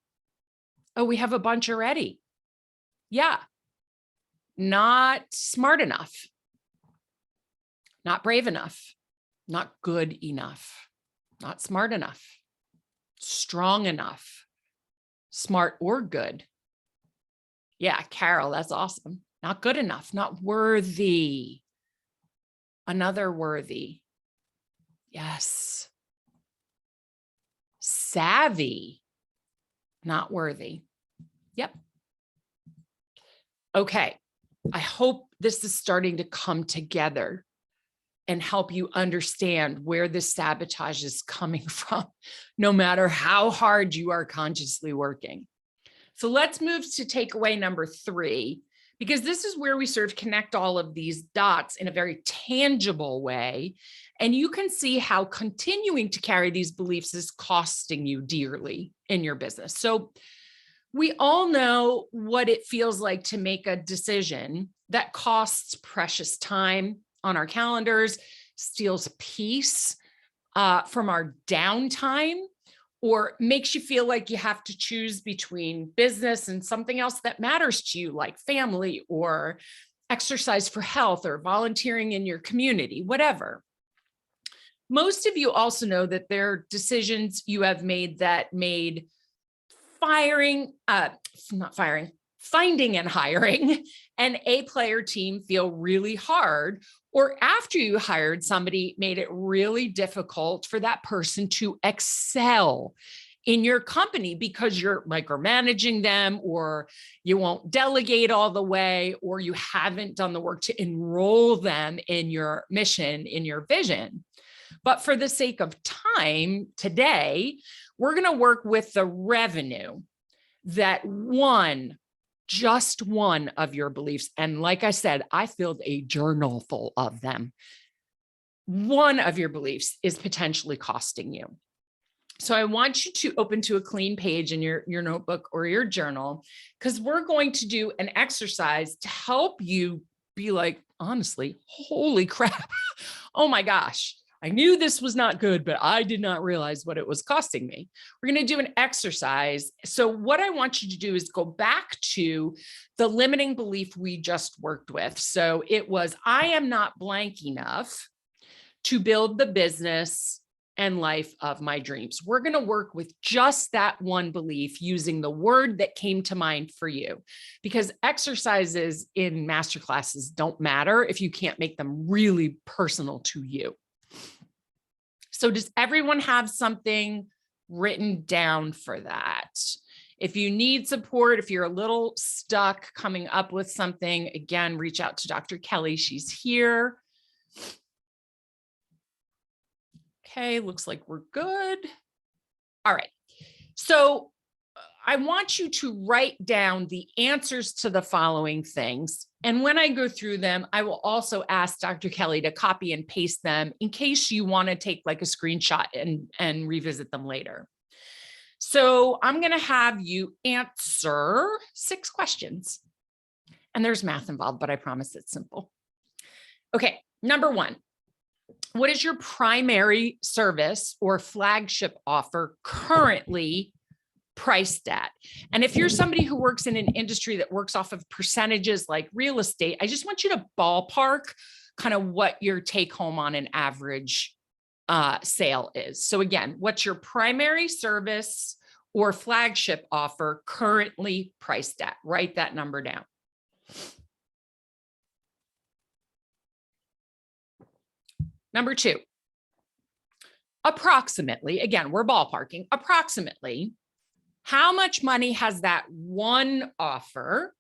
Oh, we have a bunch already. Yeah. Not smart enough, not brave enough, not good enough, not smart enough, strong enough, smart or good. Yeah, Carol, that's awesome. Not good enough, not worthy. Another worthy. Yes. Savvy, not worthy. Yep. Okay. I hope this is starting to come together and help you understand where this sabotage is coming from, no matter how hard you are consciously working. So let's move to takeaway number 3, because this is where we sort of connect all of these dots in a very tangible way. And you can see how continuing to carry these beliefs is costing you dearly in your business. So we all know what it feels like to make a decision that costs precious time on our calendars, steals peace from our downtime, or makes you feel like you have to choose between business and something else that matters to you, like family or exercise for health or volunteering in your community, whatever. Most of you also know that there are decisions you have made that made finding and hiring an A-player team feel really hard, or after you hired somebody, made it really difficult for that person to excel in your company because you're micromanaging them, or you won't delegate all the way, or you haven't done the work to enroll them in your mission, in your vision. But for the sake of time today, we're going to work with the revenue that just one of your beliefs. And like I said, I filled a journal full of them. One of your beliefs is potentially costing you. So I want you to open to a clean page in your notebook or your journal, because we're going to do an exercise to help you be like, honestly, holy crap. Oh my gosh. I knew this was not good, but I did not realize what it was costing me. We're going to do an exercise. So what I want you to do is go back to the limiting belief we just worked with. So it was, I am not blank enough to build the business and life of my dreams. We're going to work with just that one belief using the word that came to mind for you, because exercises in masterclasses don't matter if you can't make them really personal to you. So does everyone have something written down for that? If you need support, if you're a little stuck coming up with something, again, reach out to Dr. Kelly. She's here. Okay, looks like we're good. All right. So I want you to write down the answers to the following things. And when I go through them, I will also ask Dr. Kelly to copy and paste them in case you want to take like a screenshot and revisit them later. So I'm going to have you answer 6 questions. And there's math involved, but I promise it's simple. Okay, number 1. What is your primary service or flagship offer currently priced at? And if you're somebody who works in an industry that works off of percentages like real estate, I just want you to ballpark kind of what your take home on an average sale is. So again, what's your primary service or flagship offer currently priced at? Write that number down. Number 2, approximately, again, we're ballparking, approximately, how much money has that one offer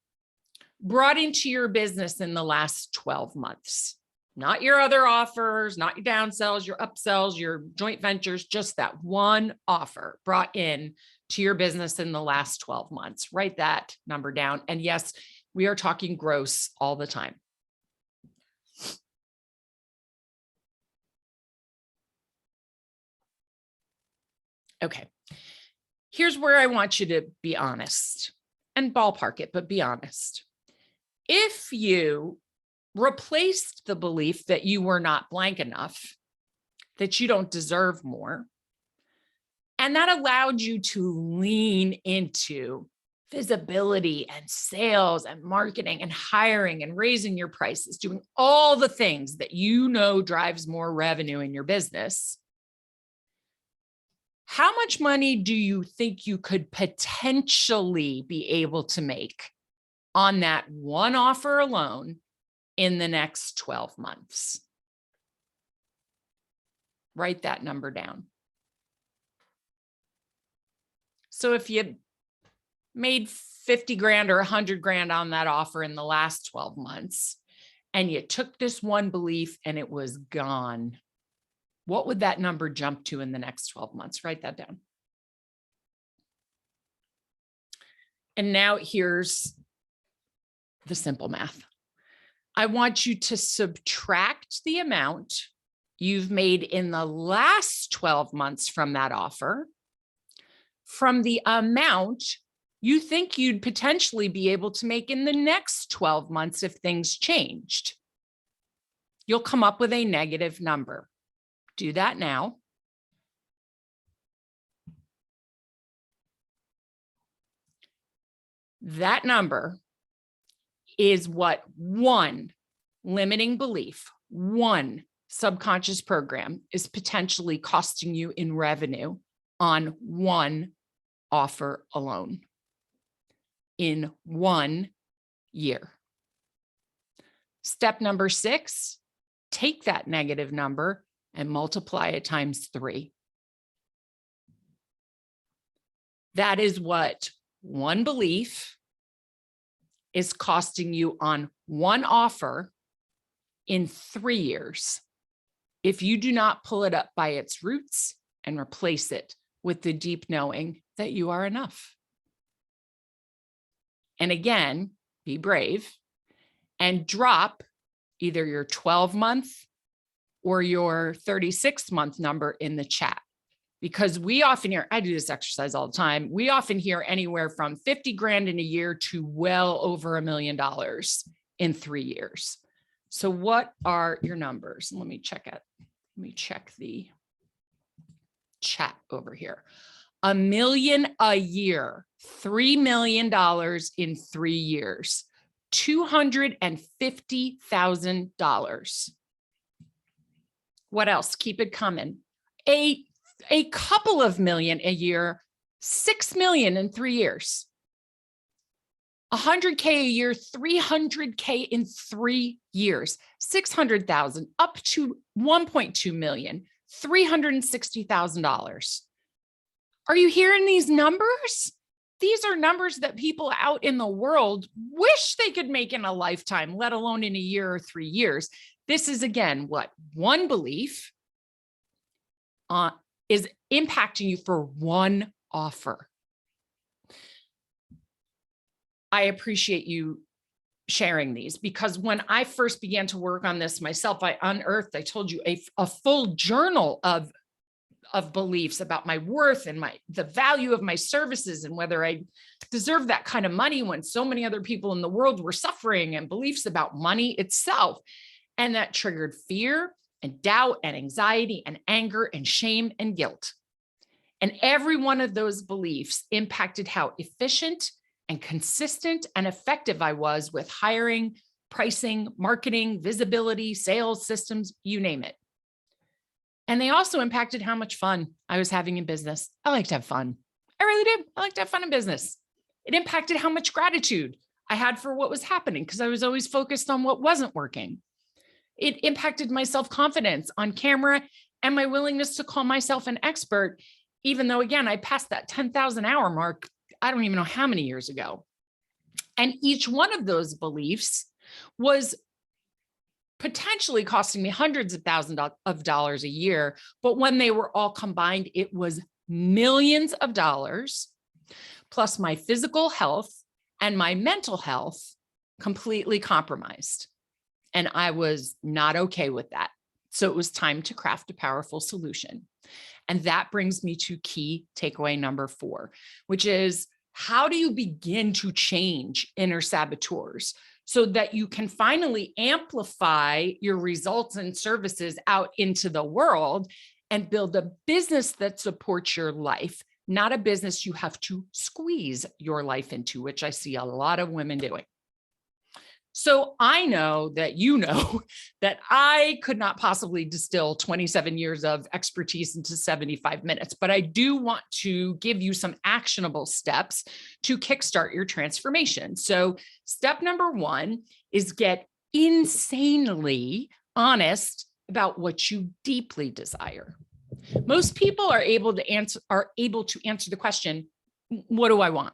brought into your business in the last 12 months? Not your other offers, not your downsells, your upsells, your joint ventures, just that one offer brought in to your business in the last 12 months. Write that number down. And yes, we are talking gross all the time. Okay, here's where I want you to be honest and ballpark it, but be honest. If you replaced the belief that you were not blank enough, that you don't deserve more, and that allowed you to lean into visibility and sales and marketing and hiring and raising your prices, doing all the things that you know drives more revenue in your business, how much money do you think you could potentially be able to make on that one offer alone in the next 12 months? Write that number down. So if you made 50 grand or 100 grand on that offer in the last 12 months, and you took this one belief and it was gone, what would that number jump to in the next 12 months? Write that down. And now here's the simple math. I want you to subtract the amount you've made in the last 12 months from that offer from the amount you think you'd potentially be able to make in the next 12 months if things changed. You'll come up with a negative number. Do that now. That number is what one limiting belief, one subconscious program is potentially costing you in revenue on one offer alone in 1 year. Step number 6, take that negative number and multiply it times 3. That is what one belief is costing you on one offer in 3 years if you do not pull it up by its roots and replace it with the deep knowing that you are enough. And again, be brave and drop either your 12-month or your 36-month number in the chat. Because we often hear, I do this exercise all the time, we often hear anywhere from 50 grand in a year to well over $1 million in 3 years. So what are your numbers? Let me check it. Let me check the chat over here. $1 million a year, $3 million in 3 years, $250,000. What else? Keep it coming. A couple of million a year, 6 million in 3 years. 100K a year, 300K in 3 years, 600,000 up to 1.2 million, $360,000. Are you hearing these numbers? These are numbers that people out in the world wish they could make in a lifetime, let alone in a year or 3 years. This is again, what? One belief is impacting you for one offer. I appreciate you sharing these, because when I first began to work on this myself, I unearthed, I told you, a full journal of beliefs about my worth and the value of my services and whether I deserve that kind of money when so many other people in the world were suffering, and beliefs about money itself. And that triggered fear and doubt and anxiety and anger and shame and guilt. And every one of those beliefs impacted how efficient and consistent and effective I was with hiring, pricing, marketing, visibility, sales systems, you name it. And they also impacted how much fun I was having in business. I like to have fun. I really did. I like to have fun in business. It impacted how much gratitude I had for what was happening, because I was always focused on what wasn't working. It impacted my self-confidence on camera and my willingness to call myself an expert, even though, again, I passed that 10,000 hour mark, I don't even know how many years ago. And each one of those beliefs was potentially costing me hundreds of thousands of dollars a year. But when they were all combined, it was millions of dollars, plus my physical health and my mental health completely compromised. And I was not okay with that. So it was time to craft a powerful solution. And that brings me to key takeaway number 4, which is, how do you begin to change inner saboteurs so that you can finally amplify your results and services out into the world and build a business that supports your life, not a business you have to squeeze your life into, which I see a lot of women doing. So I know that you know that I could not possibly distill 27 years of expertise into 75 minutes, but I do want to give you some actionable steps to kickstart your transformation. So step number 1 is get insanely honest about what you deeply desire. Most people are able to answer the question, what do I want?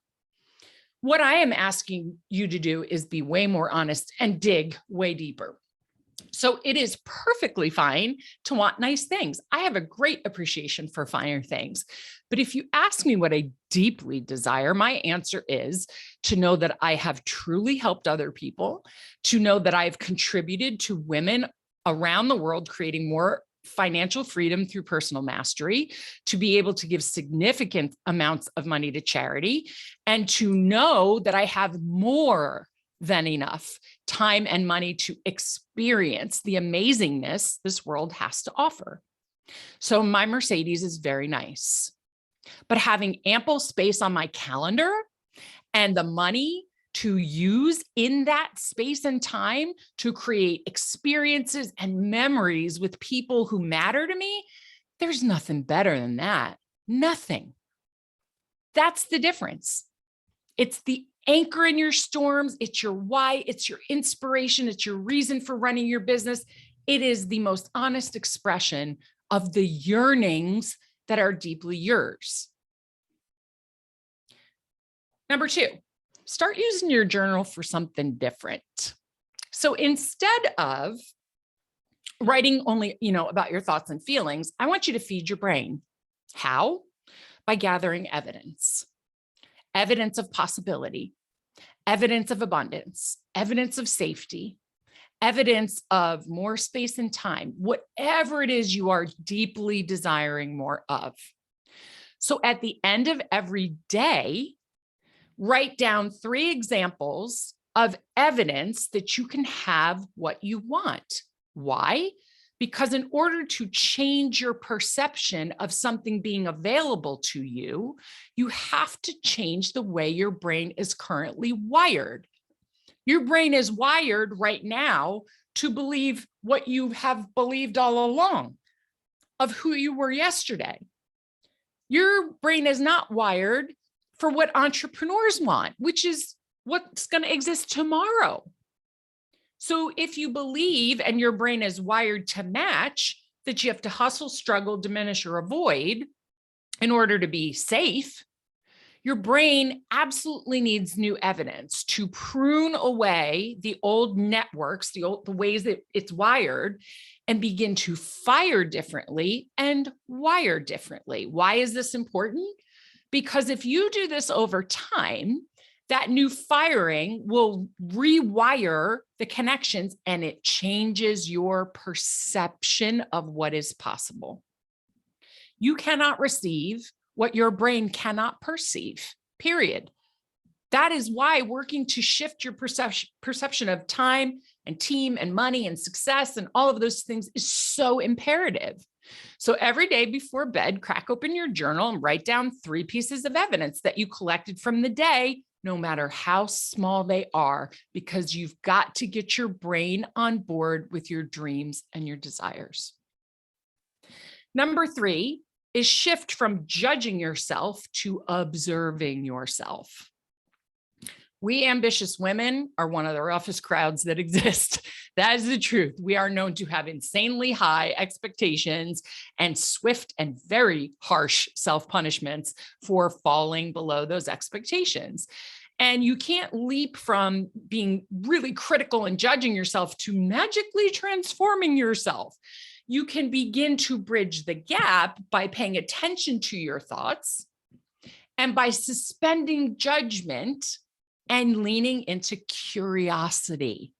What I am asking you to do is be way more honest and dig way deeper. So it is perfectly fine to want nice things. I have a great appreciation for finer things. But if you ask me what I deeply desire, my answer is to know that I have truly helped other people, to know that I've contributed to women around the world creating more financial freedom through personal mastery, to be able to give significant amounts of money to charity, and to know that I have more than enough time and money to experience the amazingness this world has to offer. So my Mercedes is very nice, but having ample space on my calendar and the money to use in that space and time to create experiences and memories with people who matter to me, there's nothing better than that. Nothing. That's the difference. It's the anchor in your storms. It's your why. It's your inspiration. It's your reason for running your business. It is the most honest expression of the yearnings that are deeply yours. Number 2. Start using your journal for something different. So instead of writing only, about your thoughts and feelings, I want you to feed your brain. How? By gathering evidence. Evidence of possibility, evidence of abundance, evidence of safety, evidence of more space and time, whatever it is you are deeply desiring more of. So at the end of every day, write down 3 examples of evidence that you can have what you want. Why? Because in order to change your perception of something being available to you, you have to change the way your brain is currently wired. Your brain is wired right now to believe what you have believed all along of who you were yesterday. Your brain is not wired for what entrepreneurs want, which is what's going to exist tomorrow. So if you believe, and your brain is wired to match, that you have to hustle, struggle, diminish, or avoid in order to be safe, Your brain absolutely needs new evidence to prune away the old networks, the ways that it's wired, and begin to fire differently and wire differently. Why is this important? Because if you do this over time, that new firing will rewire the connections and it changes your perception of what is possible. You cannot receive what your brain cannot perceive, period. That is why working to shift your perception of time and team and money and success and all of those things is so imperative. So every day before bed, crack open your journal and write down 3 pieces of evidence that you collected from the day, no matter how small they are, because you've got to get your brain on board with your dreams and your desires. Number 3 is shift from judging yourself to observing yourself. We ambitious women are one of the roughest crowds that exist. That is the truth. We are known to have insanely high expectations and swift and very harsh self-punishments for falling below those expectations. And you can't leap from being really critical and judging yourself to magically transforming yourself. You can begin to bridge the gap by paying attention to your thoughts and by suspending judgment and leaning into curiosity.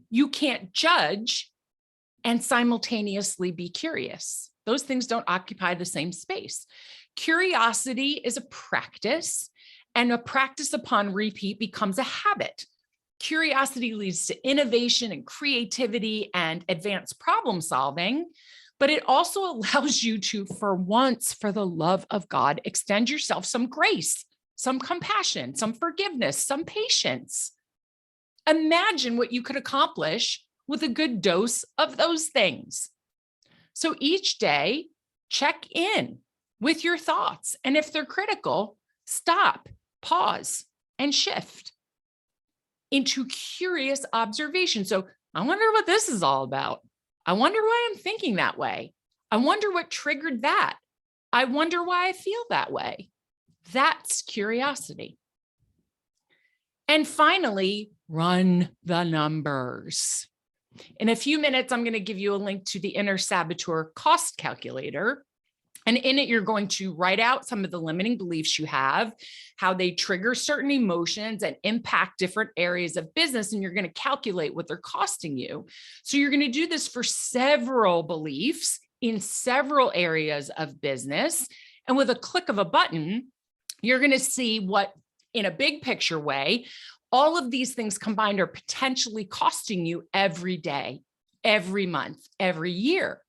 You can't judge and simultaneously be curious. Those things don't occupy the same space. Curiosity is a practice, and a practice upon repeat becomes a habit. Curiosity leads to innovation and creativity and advanced problem solving, but it also allows you to, for once, for the love of God, extend yourself some grace, some compassion, some forgiveness, some patience. Imagine what you could accomplish with a good dose of those things. So each day, check in with your thoughts. And if they're critical, stop, pause, and shift into curious observation. So I wonder what this is all about. I wonder why I'm thinking that way. I wonder what triggered that. I wonder why I feel that way. That's curiosity. And finally, run the numbers. In a few minutes, I'm going to give you a link to the Inner Saboteur cost calculator. And in it, you're going to write out some of the limiting beliefs you have, how they trigger certain emotions and impact different areas of business. And you're going to calculate what they're costing you. So you're going to do this for several beliefs in several areas of business. And with a click of a button, you're going to see what, in a big picture way, all of these things combined are potentially costing you every day, every month, every year.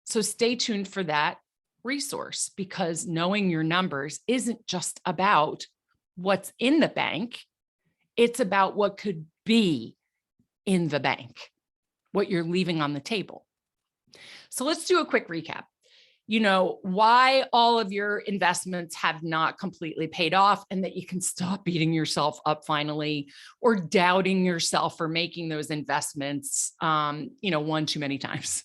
So stay tuned for that resource, because knowing your numbers isn't just about what's in the bank. It's about what could be in the bank, what you're leaving on the table. So let's do a quick recap. You know, why all of your investments have not completely paid off, and that you can stop beating yourself up finally, or doubting yourself for making those investments, one too many times.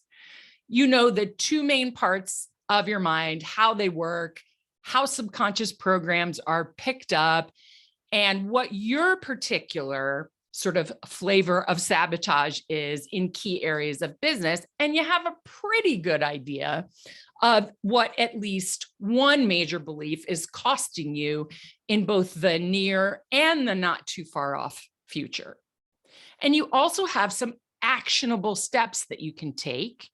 You know, the 2 main parts of your mind, how they work, how subconscious programs are picked up, and what your particular sort of flavor of sabotage is in key areas of business. And you have a pretty good idea of what at least one major belief is costing you in both the near and the not too far off future. And you also have some actionable steps that you can take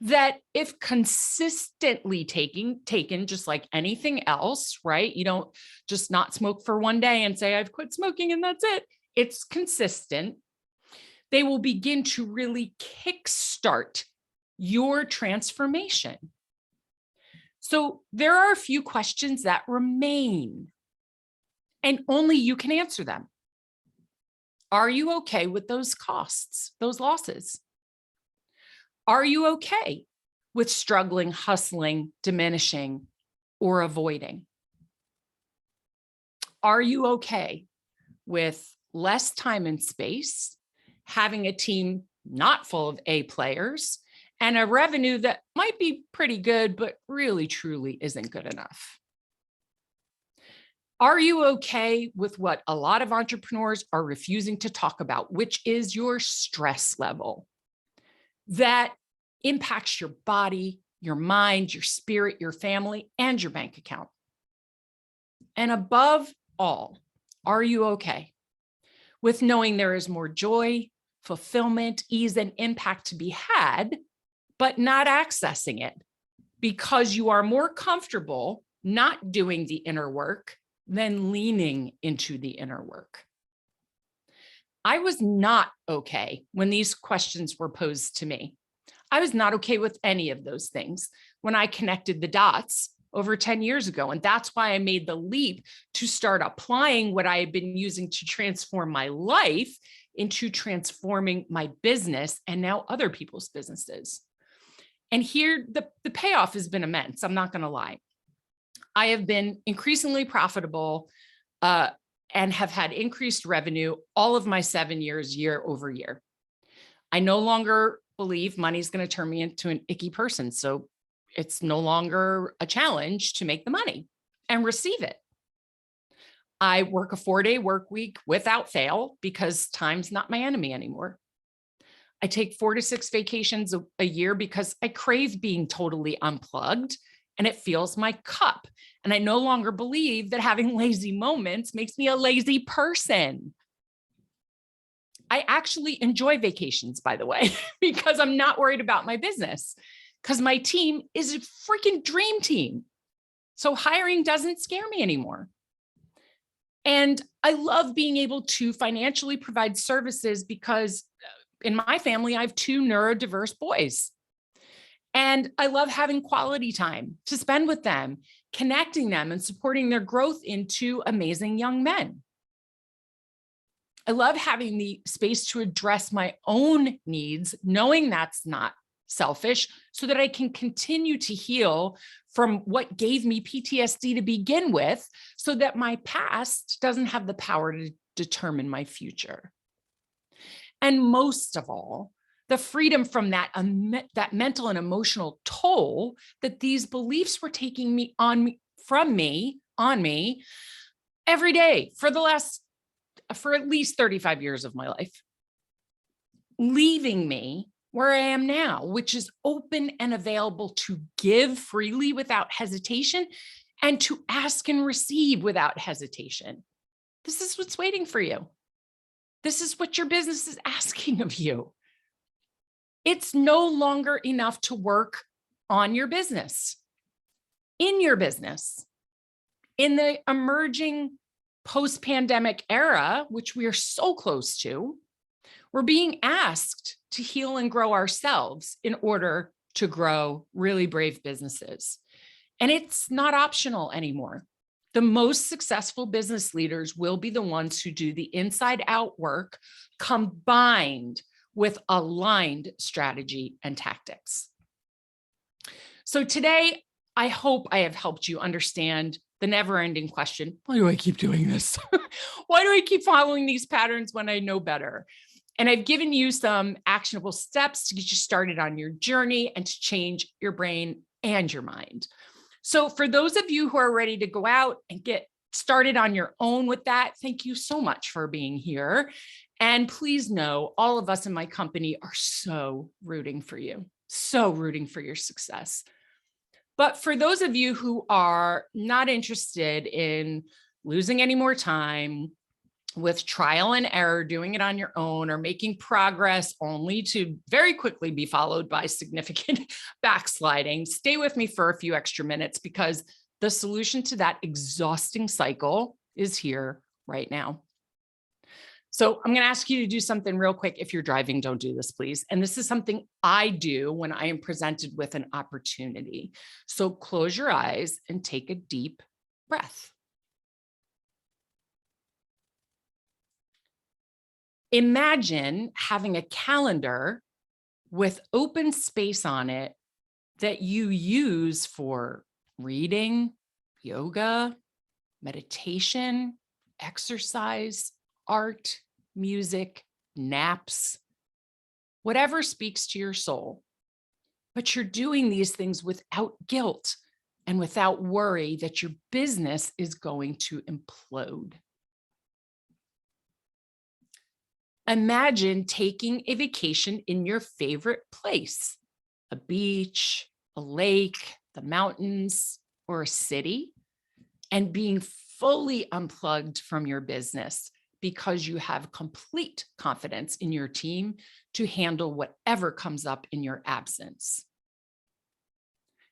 that, if consistently taken, just like anything else, right? You don't just not smoke for one day and say, I've quit smoking and that's it. It's consistent. They will begin to really kickstart your transformation. So there are a few questions that remain, and only you can answer them. Are you okay with those costs, those losses? Are you okay with struggling, hustling, diminishing, or avoiding? Are you okay with less time and space, having a team not full of A players, and a revenue that might be pretty good, but really truly isn't good enough? Are you okay with what a lot of entrepreneurs are refusing to talk about, which is your stress level that impacts your body, your mind, your spirit, your family, and your bank account? And above all, are you okay with knowing there is more joy, fulfillment, ease, and impact to be had, but not accessing it because you are more comfortable not doing the inner work than leaning into the inner work? I was not okay when these questions were posed to me. I was not okay with any of those things when I connected the dots over 10 years ago. And that's why I made the leap to start applying what I had been using to transform my life into transforming my business and now other people's businesses. And here, the payoff has been immense. I'm not going to lie. I have been increasingly profitable and have had increased revenue all of my 7 years, year over year. I no longer believe money's going to turn me into an icky person. So it's no longer a challenge to make the money and receive it. I work a 4-day work week without fail because time's not my enemy anymore. I take 4 to 6 vacations a year because I crave being totally unplugged and it fills my cup. And I no longer believe that having lazy moments makes me a lazy person. I actually enjoy vacations, by the way, because I'm not worried about my business because my team is a freaking dream team. So hiring doesn't scare me anymore. And I love being able to financially provide services because in my family, I have 2 neurodiverse boys. And I love having quality time to spend with them, connecting them and supporting their growth into amazing young men. I love having the space to address my own needs, knowing that's not selfish, so that I can continue to heal from what gave me PTSD to begin with, so that my past doesn't have the power to determine my future. And most of all, the freedom from that mental and emotional toll that these beliefs were taking on me every day for at least 35 years of my life, leaving me where I am now, which is open and available to give freely without hesitation and to ask and receive without hesitation. This is what's waiting for you. This is what your business is asking of you. It's no longer enough to work on your business, in your business. In the emerging post-pandemic era, which we are so close to, we're being asked to heal and grow ourselves in order to grow really brave businesses. And it's not optional anymore. The most successful business leaders will be the ones who do the inside out work combined with aligned strategy and tactics. So today, I hope I have helped you understand the never-ending question, why do I keep doing this? Why do I keep following these patterns when I know better? And I've given you some actionable steps to get you started on your journey and to change your brain and your mind. So for those of you who are ready to go out and get started on your own with that, thank you so much for being here. And please know, all of us in my company are so rooting for you, so rooting for your success. But for those of you who are not interested in losing any more time with trial and error, doing it on your own, or making progress only to very quickly be followed by significant backsliding, stay with me for a few extra minutes because the solution to that exhausting cycle is here right now. So I'm going to ask you to do something real quick. If you're driving, don't do this, please. And this is something I do when I am presented with an opportunity. So close your eyes and take a deep breath. Imagine having a calendar with open space on it that you use for reading, yoga, meditation, exercise, art, music, naps, whatever speaks to your soul. But you're doing these things without guilt and without worry that your business is going to implode. Imagine taking a vacation in your favorite place, a beach, a lake, the mountains, or a city, and being fully unplugged from your business because you have complete confidence in your team to handle whatever comes up in your absence.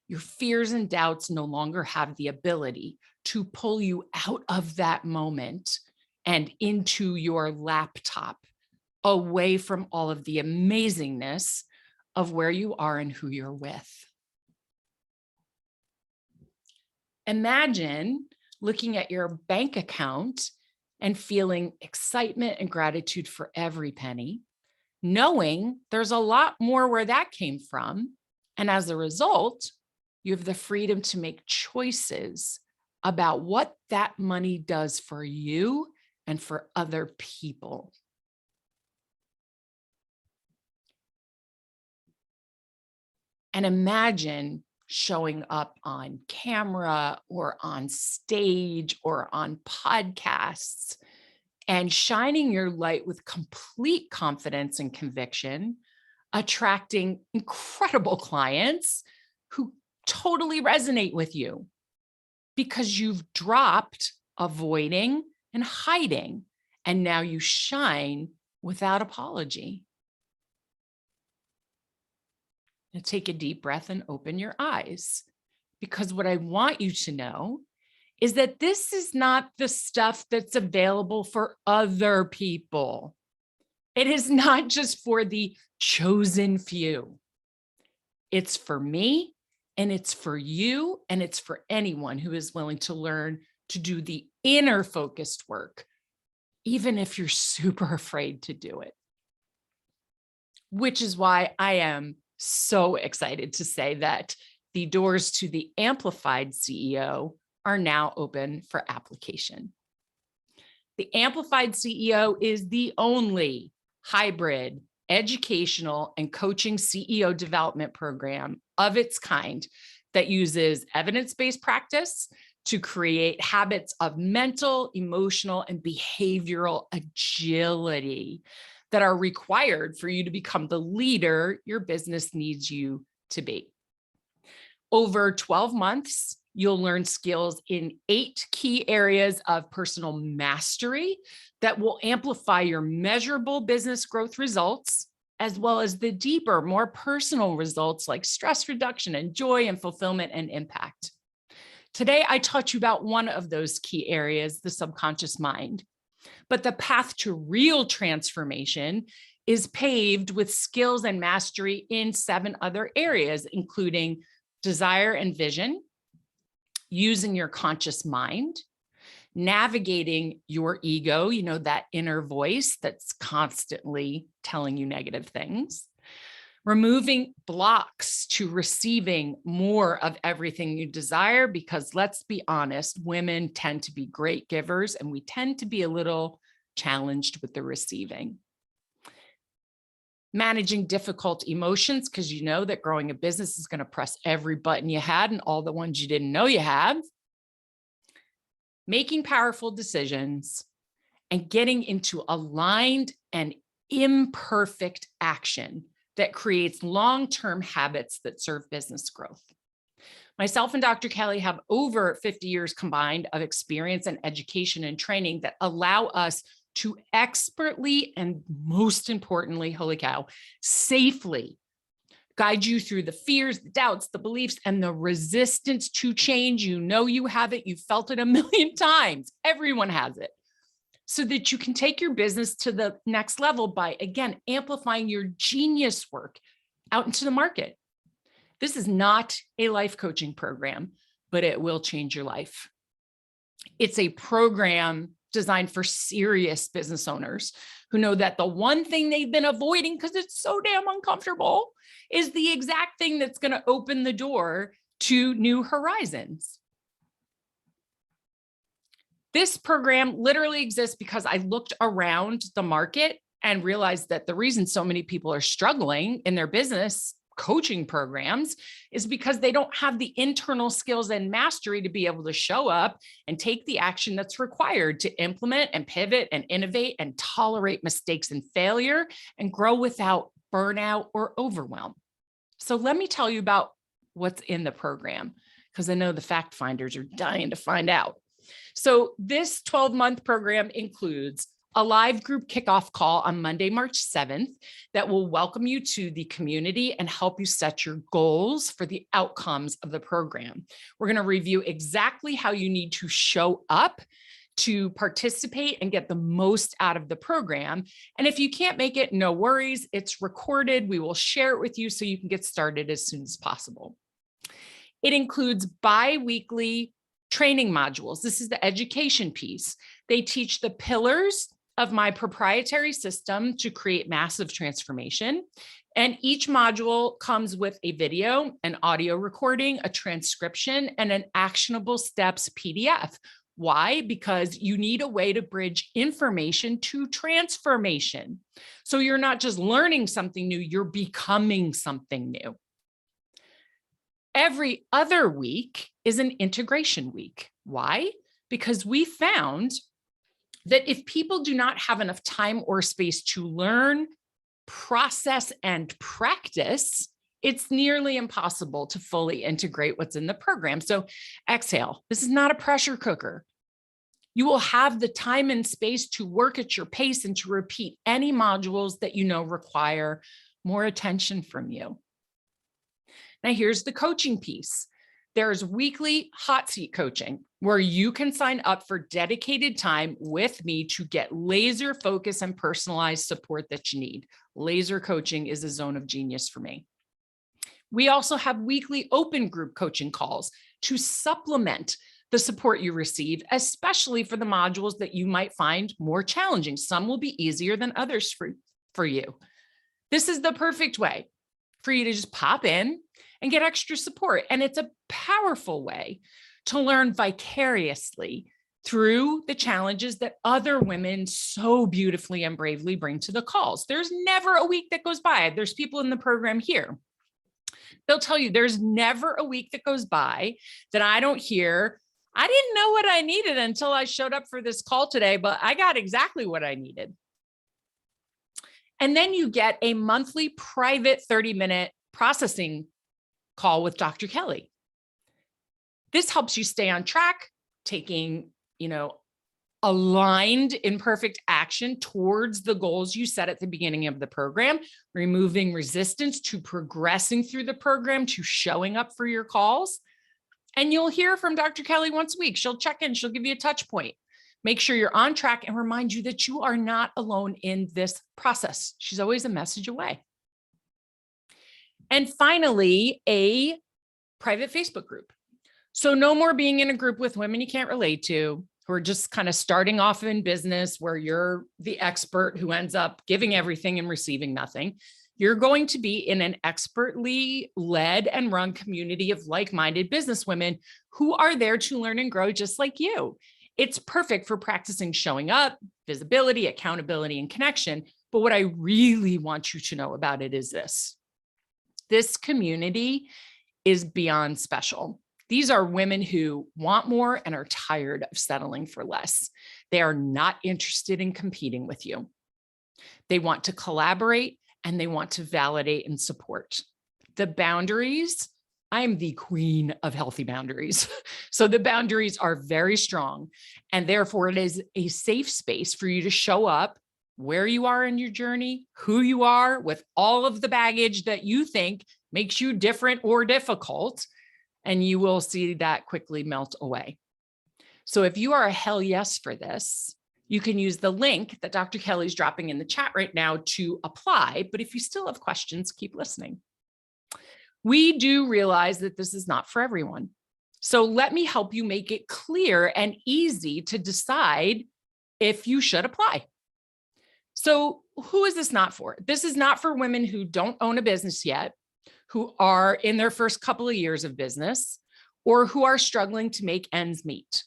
Your fears and doubts no longer have the ability to pull you out of that moment and into your laptop, away from all of the amazingness of where you are and who you're with. Imagine looking at your bank account and feeling excitement and gratitude for every penny, knowing there's a lot more where that came from. And as a result, you have the freedom to make choices about what that money does for you and for other people. And imagine showing up on camera or on stage or on podcasts and shining your light with complete confidence and conviction, attracting incredible clients who totally resonate with you because you've dropped avoiding and hiding, and now you shine without apology. Now take a deep breath and open your eyes, because what I want you to know is that this is not the stuff that's available for other people. It is not just for the chosen few. It's for me, and it's for you, and it's for anyone who is willing to learn to do the inner focused work, even if you're super afraid to do it. Which is why I am so excited to say that the doors to the Amplified CEO are now open for application. The Amplified CEO is the only hybrid educational and coaching CEO development program of its kind that uses evidence-based practice to create habits of mental, emotional, and behavioral agility that are required for you to become the leader your business needs you to be. Over 12 months, you'll learn skills in 8 key areas of personal mastery that will amplify your measurable business growth results, as well as the deeper, more personal results like stress reduction and joy and fulfillment and impact. Today, I taught you about one of those key areas, the subconscious mind. But the path to real transformation is paved with skills and mastery in 7 other areas, including desire and vision, using your conscious mind, navigating your ego, that inner voice that's constantly telling you negative things, removing blocks to receiving more of everything you desire, because let's be honest, women tend to be great givers and we tend to be a little challenged with the receiving. Managing difficult emotions, because you know that growing a business is going to press every button you had and all the ones you didn't know you had. Making powerful decisions and getting into aligned and imperfect action that creates long-term habits that serve business growth. Myself and Dr. Kelly have over 50 years combined of experience and education and training that allow us to expertly and, most importantly, holy cow, safely guide you through the fears, the doubts, the beliefs, and the resistance to change. You know you have it. You've felt it a million times. Everyone has it. So that you can take your business to the next level by, again, amplifying your genius work out into the market. This is not a life coaching program, but it will change your life. It's a program designed for serious business owners who know that the one thing they've been avoiding because it's so damn uncomfortable is the exact thing that's going to open the door to new horizons. This program literally exists because I looked around the market and realized that the reason so many people are struggling in their business coaching programs is because they don't have the internal skills and mastery to be able to show up and take the action that's required to implement and pivot and innovate and tolerate mistakes and failure and grow without burnout or overwhelm. So let me tell you about what's in the program, because I know the fact finders are dying to find out. So this 12-month program includes a live group kickoff call on Monday, March 7th that will welcome you to the community and help you set your goals for the outcomes of the program. We're going to review exactly how you need to show up to participate and get the most out of the program. And if you can't make it, no worries. It's recorded. We will share it with you so you can get started as soon as possible. It includes bi-weekly training modules. This is the education piece. They teach the pillars of my proprietary system to create massive transformation. And each module comes with a video, an audio recording, a transcription, and an actionable steps PDF. Why? Because you need a way to bridge information to transformation. So you're not just learning something new, you're becoming something new. Every other week is an integration week. Why? Because we found that if people do not have enough time or space to learn, process, and practice, it's nearly impossible to fully integrate what's in the program. So exhale. This is not a pressure cooker. You will have the time and space to work at your pace and to repeat any modules that you know require more attention from you. Now here's the coaching piece. There's weekly hot seat coaching where you can sign up for dedicated time with me to get laser focus and personalized support that you need. Laser coaching is a zone of genius for me. We also have weekly open group coaching calls to supplement the support you receive, especially for the modules that you might find more challenging. Some will be easier than others for you. This is the perfect way for you to just pop in and get extra support. And it's a powerful way to learn vicariously through the challenges that other women so beautifully and bravely bring to the calls. There's never a week that goes by. There's people in the program here. They'll tell you there's never a week that goes by that I don't hear, I didn't know what I needed until I showed up for this call today, but I got exactly what I needed. And then you get a monthly private 30-minute processing call with Dr. Kelly. This helps you stay on track, taking, aligned imperfect action towards the goals you set at the beginning of the program, removing resistance to progressing through the program, to showing up for your calls. And you'll hear from Dr. Kelly once a week. She'll check in, she'll give you a touch point, make sure you're on track, and remind you that you are not alone in this process. She's always a message away. And finally, a private Facebook group. So no more being in a group with women you can't relate to, who are just kind of starting off in business where you're the expert who ends up giving everything and receiving nothing. You're going to be in an expertly led and run community of like-minded businesswomen who are there to learn and grow just like you. It's perfect for practicing showing up, visibility, accountability, and connection. But what I really want you to know about it is this. This community is beyond special. These are women who want more and are tired of settling for less. They are not interested in competing with you. They want to collaborate and they want to validate and support. The boundaries, I'm the queen of healthy boundaries. So the boundaries are very strong, and therefore it is a safe space for you to show up where you are in your journey, who you are, with all of the baggage that you think makes you different or difficult, and you will see that quickly melt away. So if you are a hell yes for this, you can use the link that Dr. Kelly's dropping in the chat right now to apply. But if you still have questions, keep listening. We do realize that this is not for everyone. So let me help you make it clear and easy to decide if you should apply. So who is this not for? This is not for women who don't own a business yet, who are in their first couple of years of business, or who are struggling to make ends meet.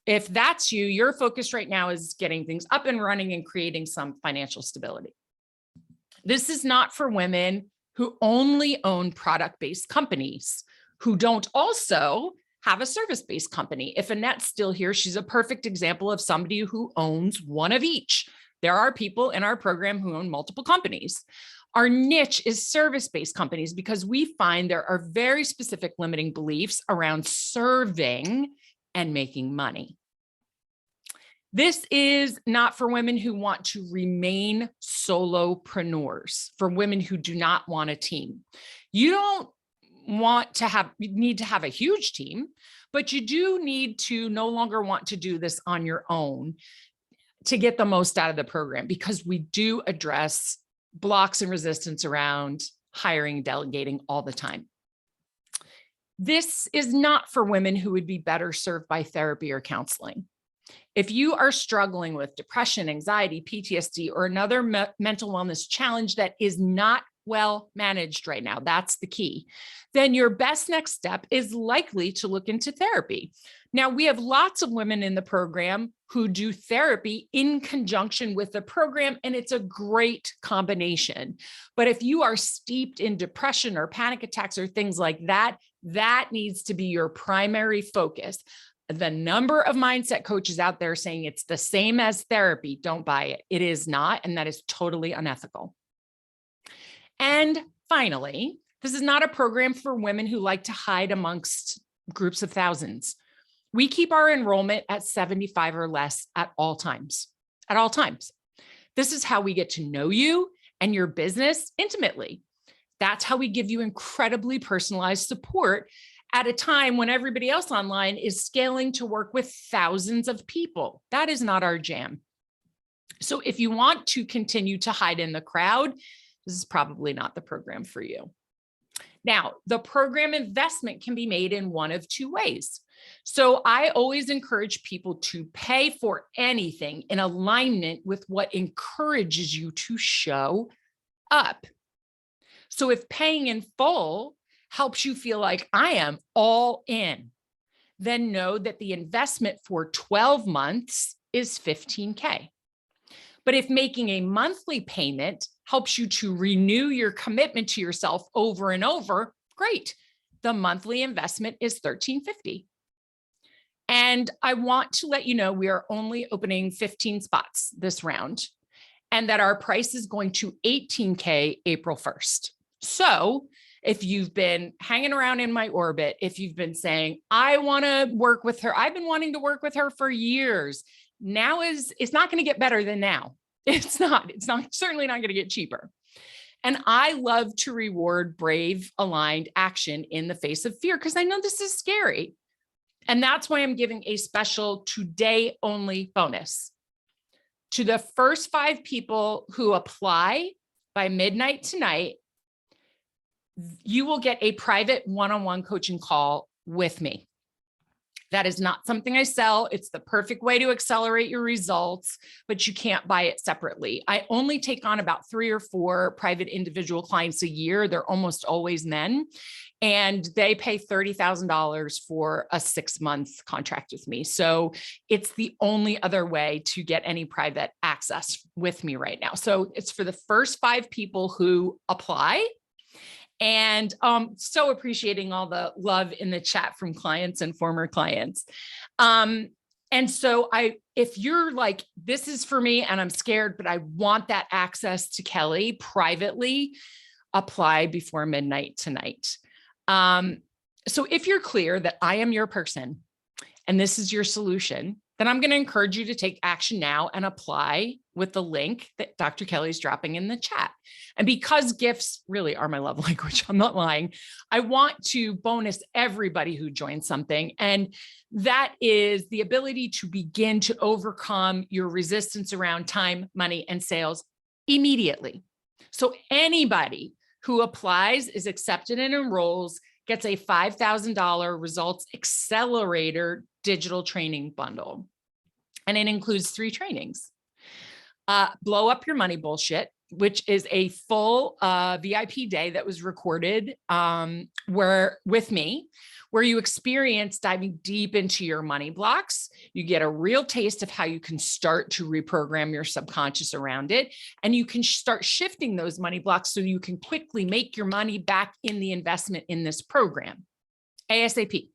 If that's you, your focus right now is getting things up and running and creating some financial stability. This is not for women who only own product-based companies, who don't also have a service-based company. If Annette's still here, she's a perfect example of somebody who owns one of each. There are people in our program who own multiple companies. Our niche is service-based companies because we find there are very specific limiting beliefs around serving and making money. This is not for women who want to remain solopreneurs, for women who do not want a team. You don't need to have a huge team, but you do need to no longer want to do this on your own to get the most out of the program, because we do address blocks and resistance around hiring, delegating all the time. This is not for women who would be better served by therapy or counseling. If you are struggling with depression, anxiety, PTSD, or another mental wellness challenge that is not well managed right now, that's the key, then your best next step is likely to look into therapy. Now, we have lots of women in the program who do therapy in conjunction with the program, and it's a great combination. But if you are steeped in depression or panic attacks or things like that, that needs to be your primary focus. The number of mindset coaches out there saying it's the same as therapy, don't buy it. It is not, and that is totally unethical. And finally, this is not a program for women who like to hide amongst groups of thousands. We keep our enrollment at 75 or less at all times, This is how we get to know you and your business intimately. That's how we give you incredibly personalized support at a time when everybody else online is scaling to work with thousands of people. That is not our jam. So if you want to continue to hide in the crowd, this is probably not the program for you. Now, the program investment can be made in one of two ways. So I always encourage people to pay for anything in alignment with what encourages you to show up. So if paying in full helps you feel like I am all in, then know that the investment for 12 months is $15K. But if making a monthly payment helps you to renew your commitment to yourself over and over, great. The monthly investment is $13.50. And I want to let you know we are only opening 15 spots this round, and that our price is going to $18K April 1st. So if you've been hanging around in my orbit, if you've been saying, I want to work with her, I've been wanting to work with her for years. It's not going to get better than now. It's certainly not going to get cheaper. And I love to reward brave, aligned action in the face of fear, because I know this is scary. And that's why I'm giving a special today only bonus. To the first 5 people who apply by midnight tonight, you will get a private one-on-one coaching call with me. That is not something I sell. It's the perfect way to accelerate your results, but you can't buy it separately. I only take on about 3 or 4 private individual clients a year. They're almost always men, and they pay $30,000 for a 6-month contract with me. So it's the only other way to get any private access with me right now. So it's for the first 5 people who apply. And so appreciating all the love in the chat from clients and former clients. And so if you're like, this is for me and I'm scared, but I want that access to Kelly privately, apply before midnight tonight. So if you're clear that I am your person and this is your solution, then I'm going to encourage you to take action now and apply with the link that Dr. Kelly's dropping in the chat. And because gifts really are my love language, I'm not lying, I want to bonus everybody who joins something. And that is the ability to begin to overcome your resistance around time, money, and sales immediately. So anybody who applies, is accepted and enrolls, gets a $5,000 results accelerator digital training bundle. And it includes 3 trainings. Blow up your money bullshit, which is a full VIP day that was recorded with me, where you experience diving deep into your money blocks. You get a real taste of how you can start to reprogram your subconscious around it. And you can start shifting those money blocks so you can quickly make your money back in the investment in this program, ASAP.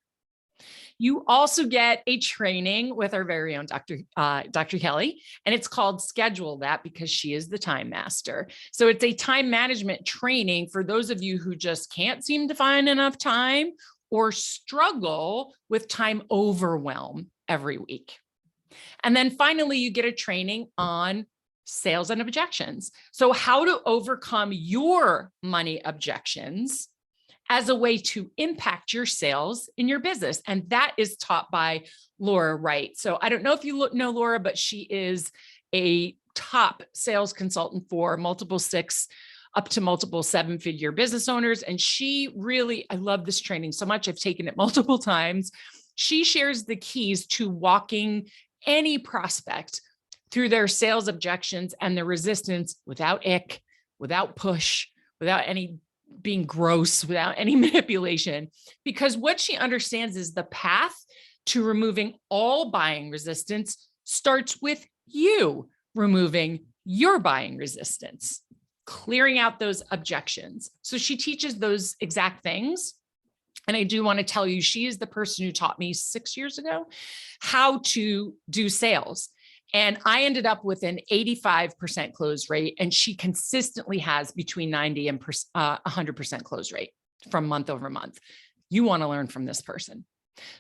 You also get a training with our very own Dr. Kelly, and it's called Schedule That, because she is the time master. So it's a time management training for those of you who just can't seem to find enough time or struggle with time overwhelm every week. And then finally, you get a training on sales and objections. So how to overcome your money objections as a way to impact your sales in your business. And that is taught by Laura Wright. So I don't know if you know Laura, but she is a top sales consultant for multiple 6 up to multiple 7-figure business owners. And she really, I love this training so much. I've taken it multiple times. She shares the keys to walking any prospect through their sales objections and the resistance without ick, without push, without any being gross, without any manipulation, because what she understands is the path to removing all buying resistance starts with you removing your buying resistance, clearing out those objections. So she teaches those exact things. And I do want to tell you, she is the person who taught me 6 years ago how to do sales. And I ended up with an 85% close rate, and she consistently has between 90 and 100% close rate from month over month. You want to learn from this person.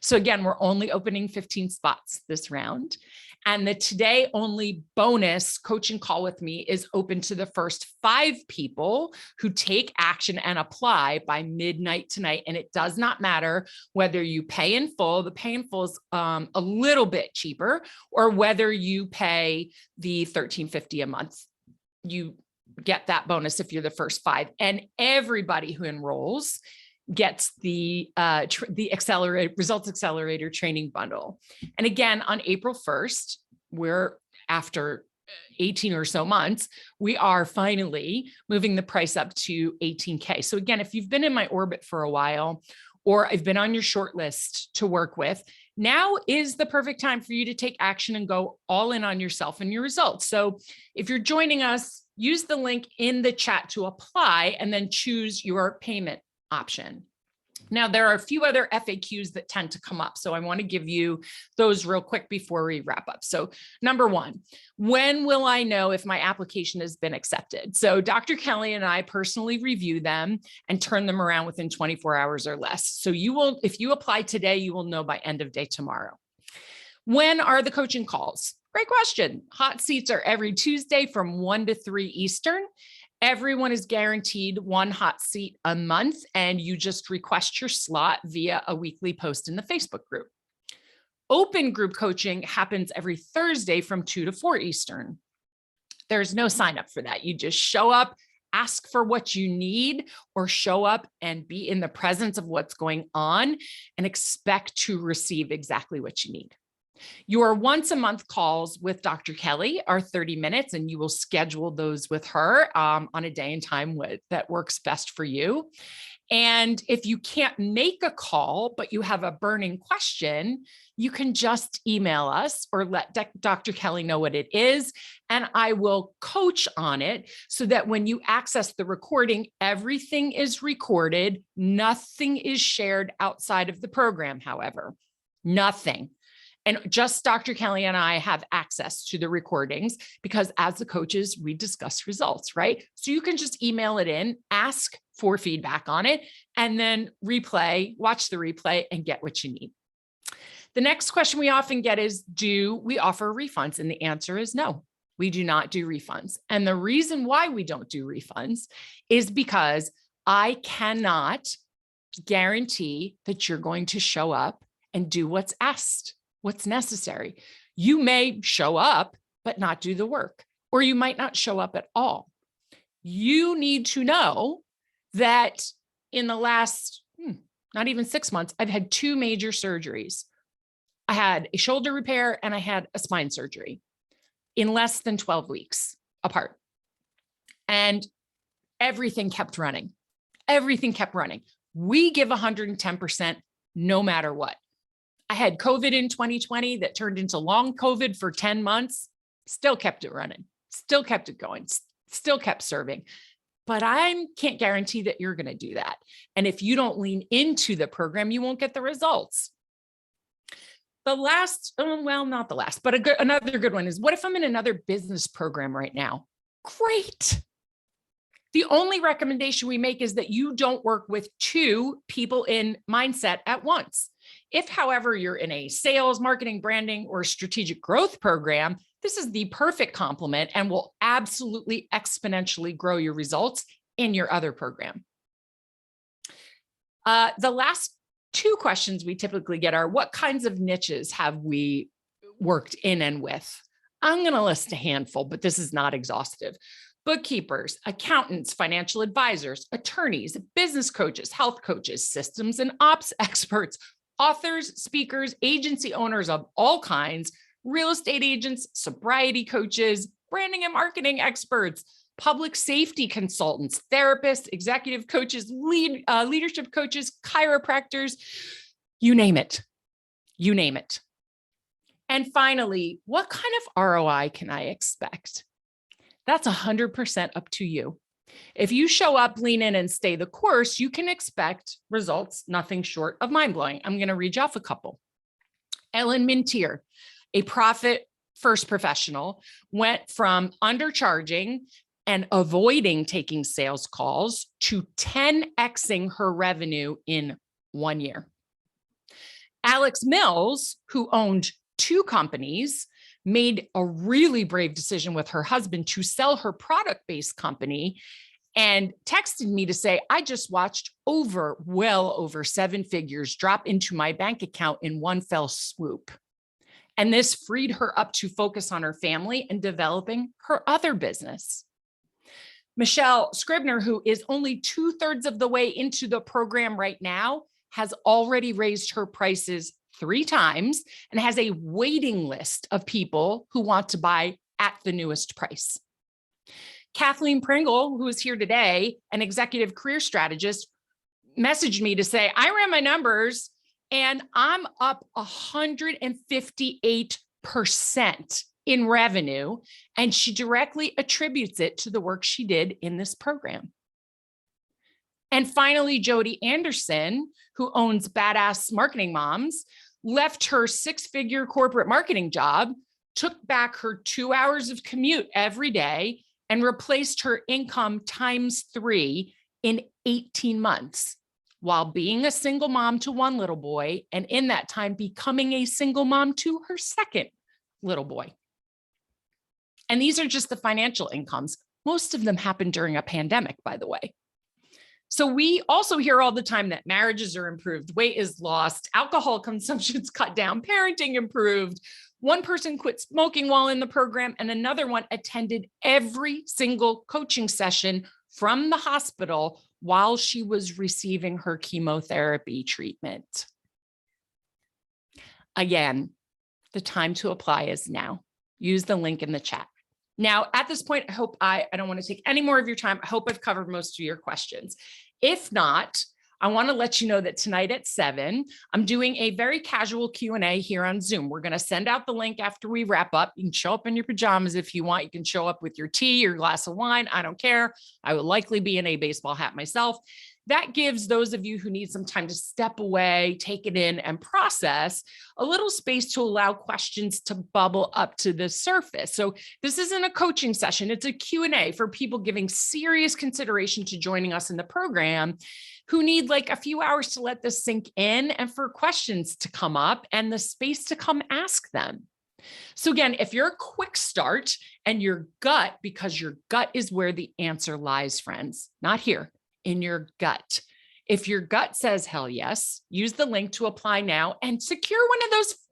So again, we're only opening 15 spots this round. And the today only bonus coaching call with me is open to the first 5 people who take action and apply by midnight tonight. And it does not matter whether you pay in full, the pay in full is a little bit cheaper, or whether you pay the $13.50 a month. You get that bonus if you're the first 5. And everybody who enrolls gets the Results Accelerator training bundle. And again, on April 1st, we're after 18 or so months, we are finally moving the price up to $18K. So again, if you've been in my orbit for a while, or I've been on your short list to work with, now is the perfect time for you to take action and go all in on yourself and your results. So if you're joining us, use the link in the chat to apply and then choose your payment option. Now, there are a few other FAQs that tend to come up, so I want to give you those real quick before we wrap up. So number 1, when will I know if my application has been accepted? So Dr. Kelly and I personally review them and turn them around within 24 hours or less. So you will, if you apply today, you will know by end of day tomorrow. When are the coaching calls? Great question. Hot seats are every Tuesday from 1 to 3 Eastern. Everyone is guaranteed 1 hot seat a month, and you just request your slot via a weekly post in the Facebook group. Open group coaching happens every Thursday from 2 to 4 Eastern. There's no sign up for that. You just show up, ask for what you need, or show up and be in the presence of what's going on and expect to receive exactly what you need. Your once a month calls with Dr. Kelly are 30 minutes, and you will schedule those with her on a day and time that works best for you. And if you can't make a call, but you have a burning question, you can just email us or let Dr. Kelly know what it is, and I will coach on it so that when you access the recording, everything is recorded. Nothing is shared outside of the program, however, nothing. And just Dr. Kelly and I have access to the recordings because as the coaches, we discuss results, right? So you can just email it in, ask for feedback on it, and then watch the replay and get what you need. The next question we often get is, do we offer refunds? And the answer is no, we do not do refunds. And the reason why we don't do refunds is because I cannot guarantee that you're going to show up and do what's asked. What's necessary. You may show up, but not do the work, or you might not show up at all. You need to know that in the last, not even 6 months, I've had 2 major surgeries. I had a shoulder repair and I had a spine surgery in less than 12 weeks apart. And everything kept running. Everything kept running. We give 110% no matter what. I had COVID in 2020 that turned into long COVID for 10 months, still kept it running, still kept it going, still kept serving. But I can't guarantee that you're going to do that. And if you don't lean into the program, you won't get the results. The last, well, not the last, but another good one is, what if I'm in another business program right now? Great. The only recommendation we make is that you don't work with two people in mindset at once. If, however, you're in a sales, marketing, branding, or strategic growth program, this is the perfect complement and will absolutely exponentially grow your results in your other program. The last two questions we typically get are, what kinds of niches have we worked in and with? I'm going to list a handful, but this is not exhaustive. Bookkeepers, accountants, financial advisors, attorneys, business coaches, health coaches, systems and ops experts, authors, speakers, agency owners of all kinds, real estate agents, sobriety coaches, branding and marketing experts, public safety consultants, therapists, executive coaches, leadership coaches, chiropractors, you name it. You name it. And finally, what kind of ROI can I expect? That's 100% up to you. If you show up, lean in, and stay the course, you can expect results nothing short of mind-blowing. I'm going to read you off a couple. Ellen Mintier, a profit-first professional, went from undercharging and avoiding taking sales calls to 10xing her revenue in 1 year. Alex Mills, who owned 2 companies, made a really brave decision with her husband to sell her product-based company and texted me to say, I just watched well over 7 figures drop into my bank account in one fell swoop. And this freed her up to focus on her family and developing her other business. Michelle Scribner, who is only 2/3 of the way into the program right now, has already raised her prices 3 times and has a waiting list of people who want to buy at the newest price. Kathleen Pringle, who is here today, an executive career strategist, messaged me to say, I ran my numbers and I'm up 158% in revenue. And she directly attributes it to the work she did in this program. And finally, Jody Anderson, who owns Badass Marketing Moms, left her 6-figure corporate marketing job, took back her 2 hours of commute every day, and replaced her income ×3 in 18 months, while being a single mom to 1 little boy, and in that time becoming a single mom to her 2nd little boy. And these are just the financial incomes. Most of them happened during a pandemic, by the way. So we also hear all the time that marriages are improved, weight is lost, alcohol consumption's cut down, parenting improved. One person quit smoking while in the program, and another one attended every single coaching session from the hospital while she was receiving her chemotherapy treatment. Again, the time to apply is now. Use the link in the chat. Now, at this point, I don't want to take any more of your time. I hope I've covered most of your questions. If not, I want to let you know that tonight at 7, I'm doing a very casual Q&A here on Zoom. We're going to send out the link after we wrap up. You can show up in your pajamas if you want. You can show up with your tea, your glass of wine. I don't care. I will likely be in a baseball hat myself. That gives those of you who need some time to step away, take it in, and process a little space to allow questions to bubble up to the surface. So this isn't a coaching session. It's a Q&A for people giving serious consideration to joining us in the program who need like a few hours to let this sink in and for questions to come up and the space to come ask them. So again, if you're a quick start and your gut, because your gut is where the answer lies, friends, not here. In your gut. If your gut says, hell yes, use the link to apply now and secure one of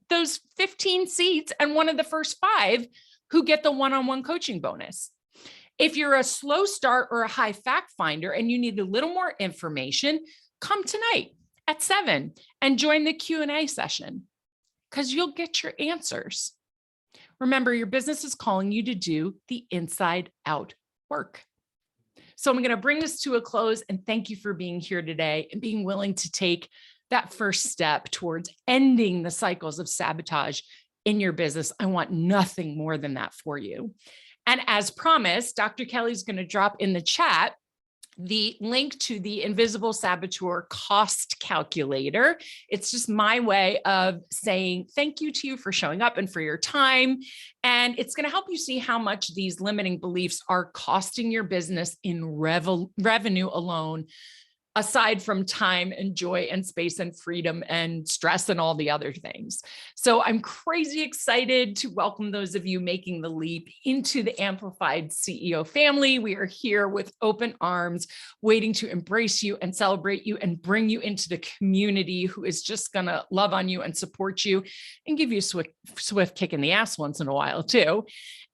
those 15 seats and one of the first 5 who get the one-on-one coaching bonus. If you're a slow start or a high fact finder and you need a little more information, come tonight at 7 and join the Q&A session because you'll get your answers. Remember, your business is calling you to do the inside out work. So I'm going to bring this to a close and thank you for being here today and being willing to take that first step towards ending the cycles of sabotage in your business. I want nothing more than that for you. And as promised, Dr. Kelly's going to drop in the chat the link to the Invisible Saboteur cost calculator. It's just my way of saying thank you to you for showing up and for your time. And it's going to help you see how much these limiting beliefs are costing your business in revenue alone, aside from time and joy and space and freedom and stress and all the other things. So I'm crazy excited to welcome those of you making the leap into the Amplified CEO family. We are here with open arms, waiting to embrace you and celebrate you and bring you into the community who is just going to love on you and support you and give you a swift kick in the ass once in a while too.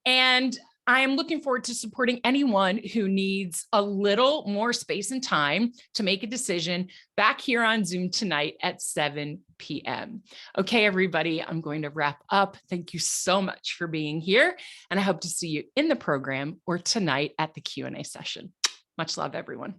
And I am looking forward to supporting anyone who needs a little more space and time to make a decision back here on Zoom tonight at 7 p.m. Okay, everybody, I'm going to wrap up. Thank you so much for being here, and I hope to see you in the program or tonight at the Q&A session. Much love, everyone.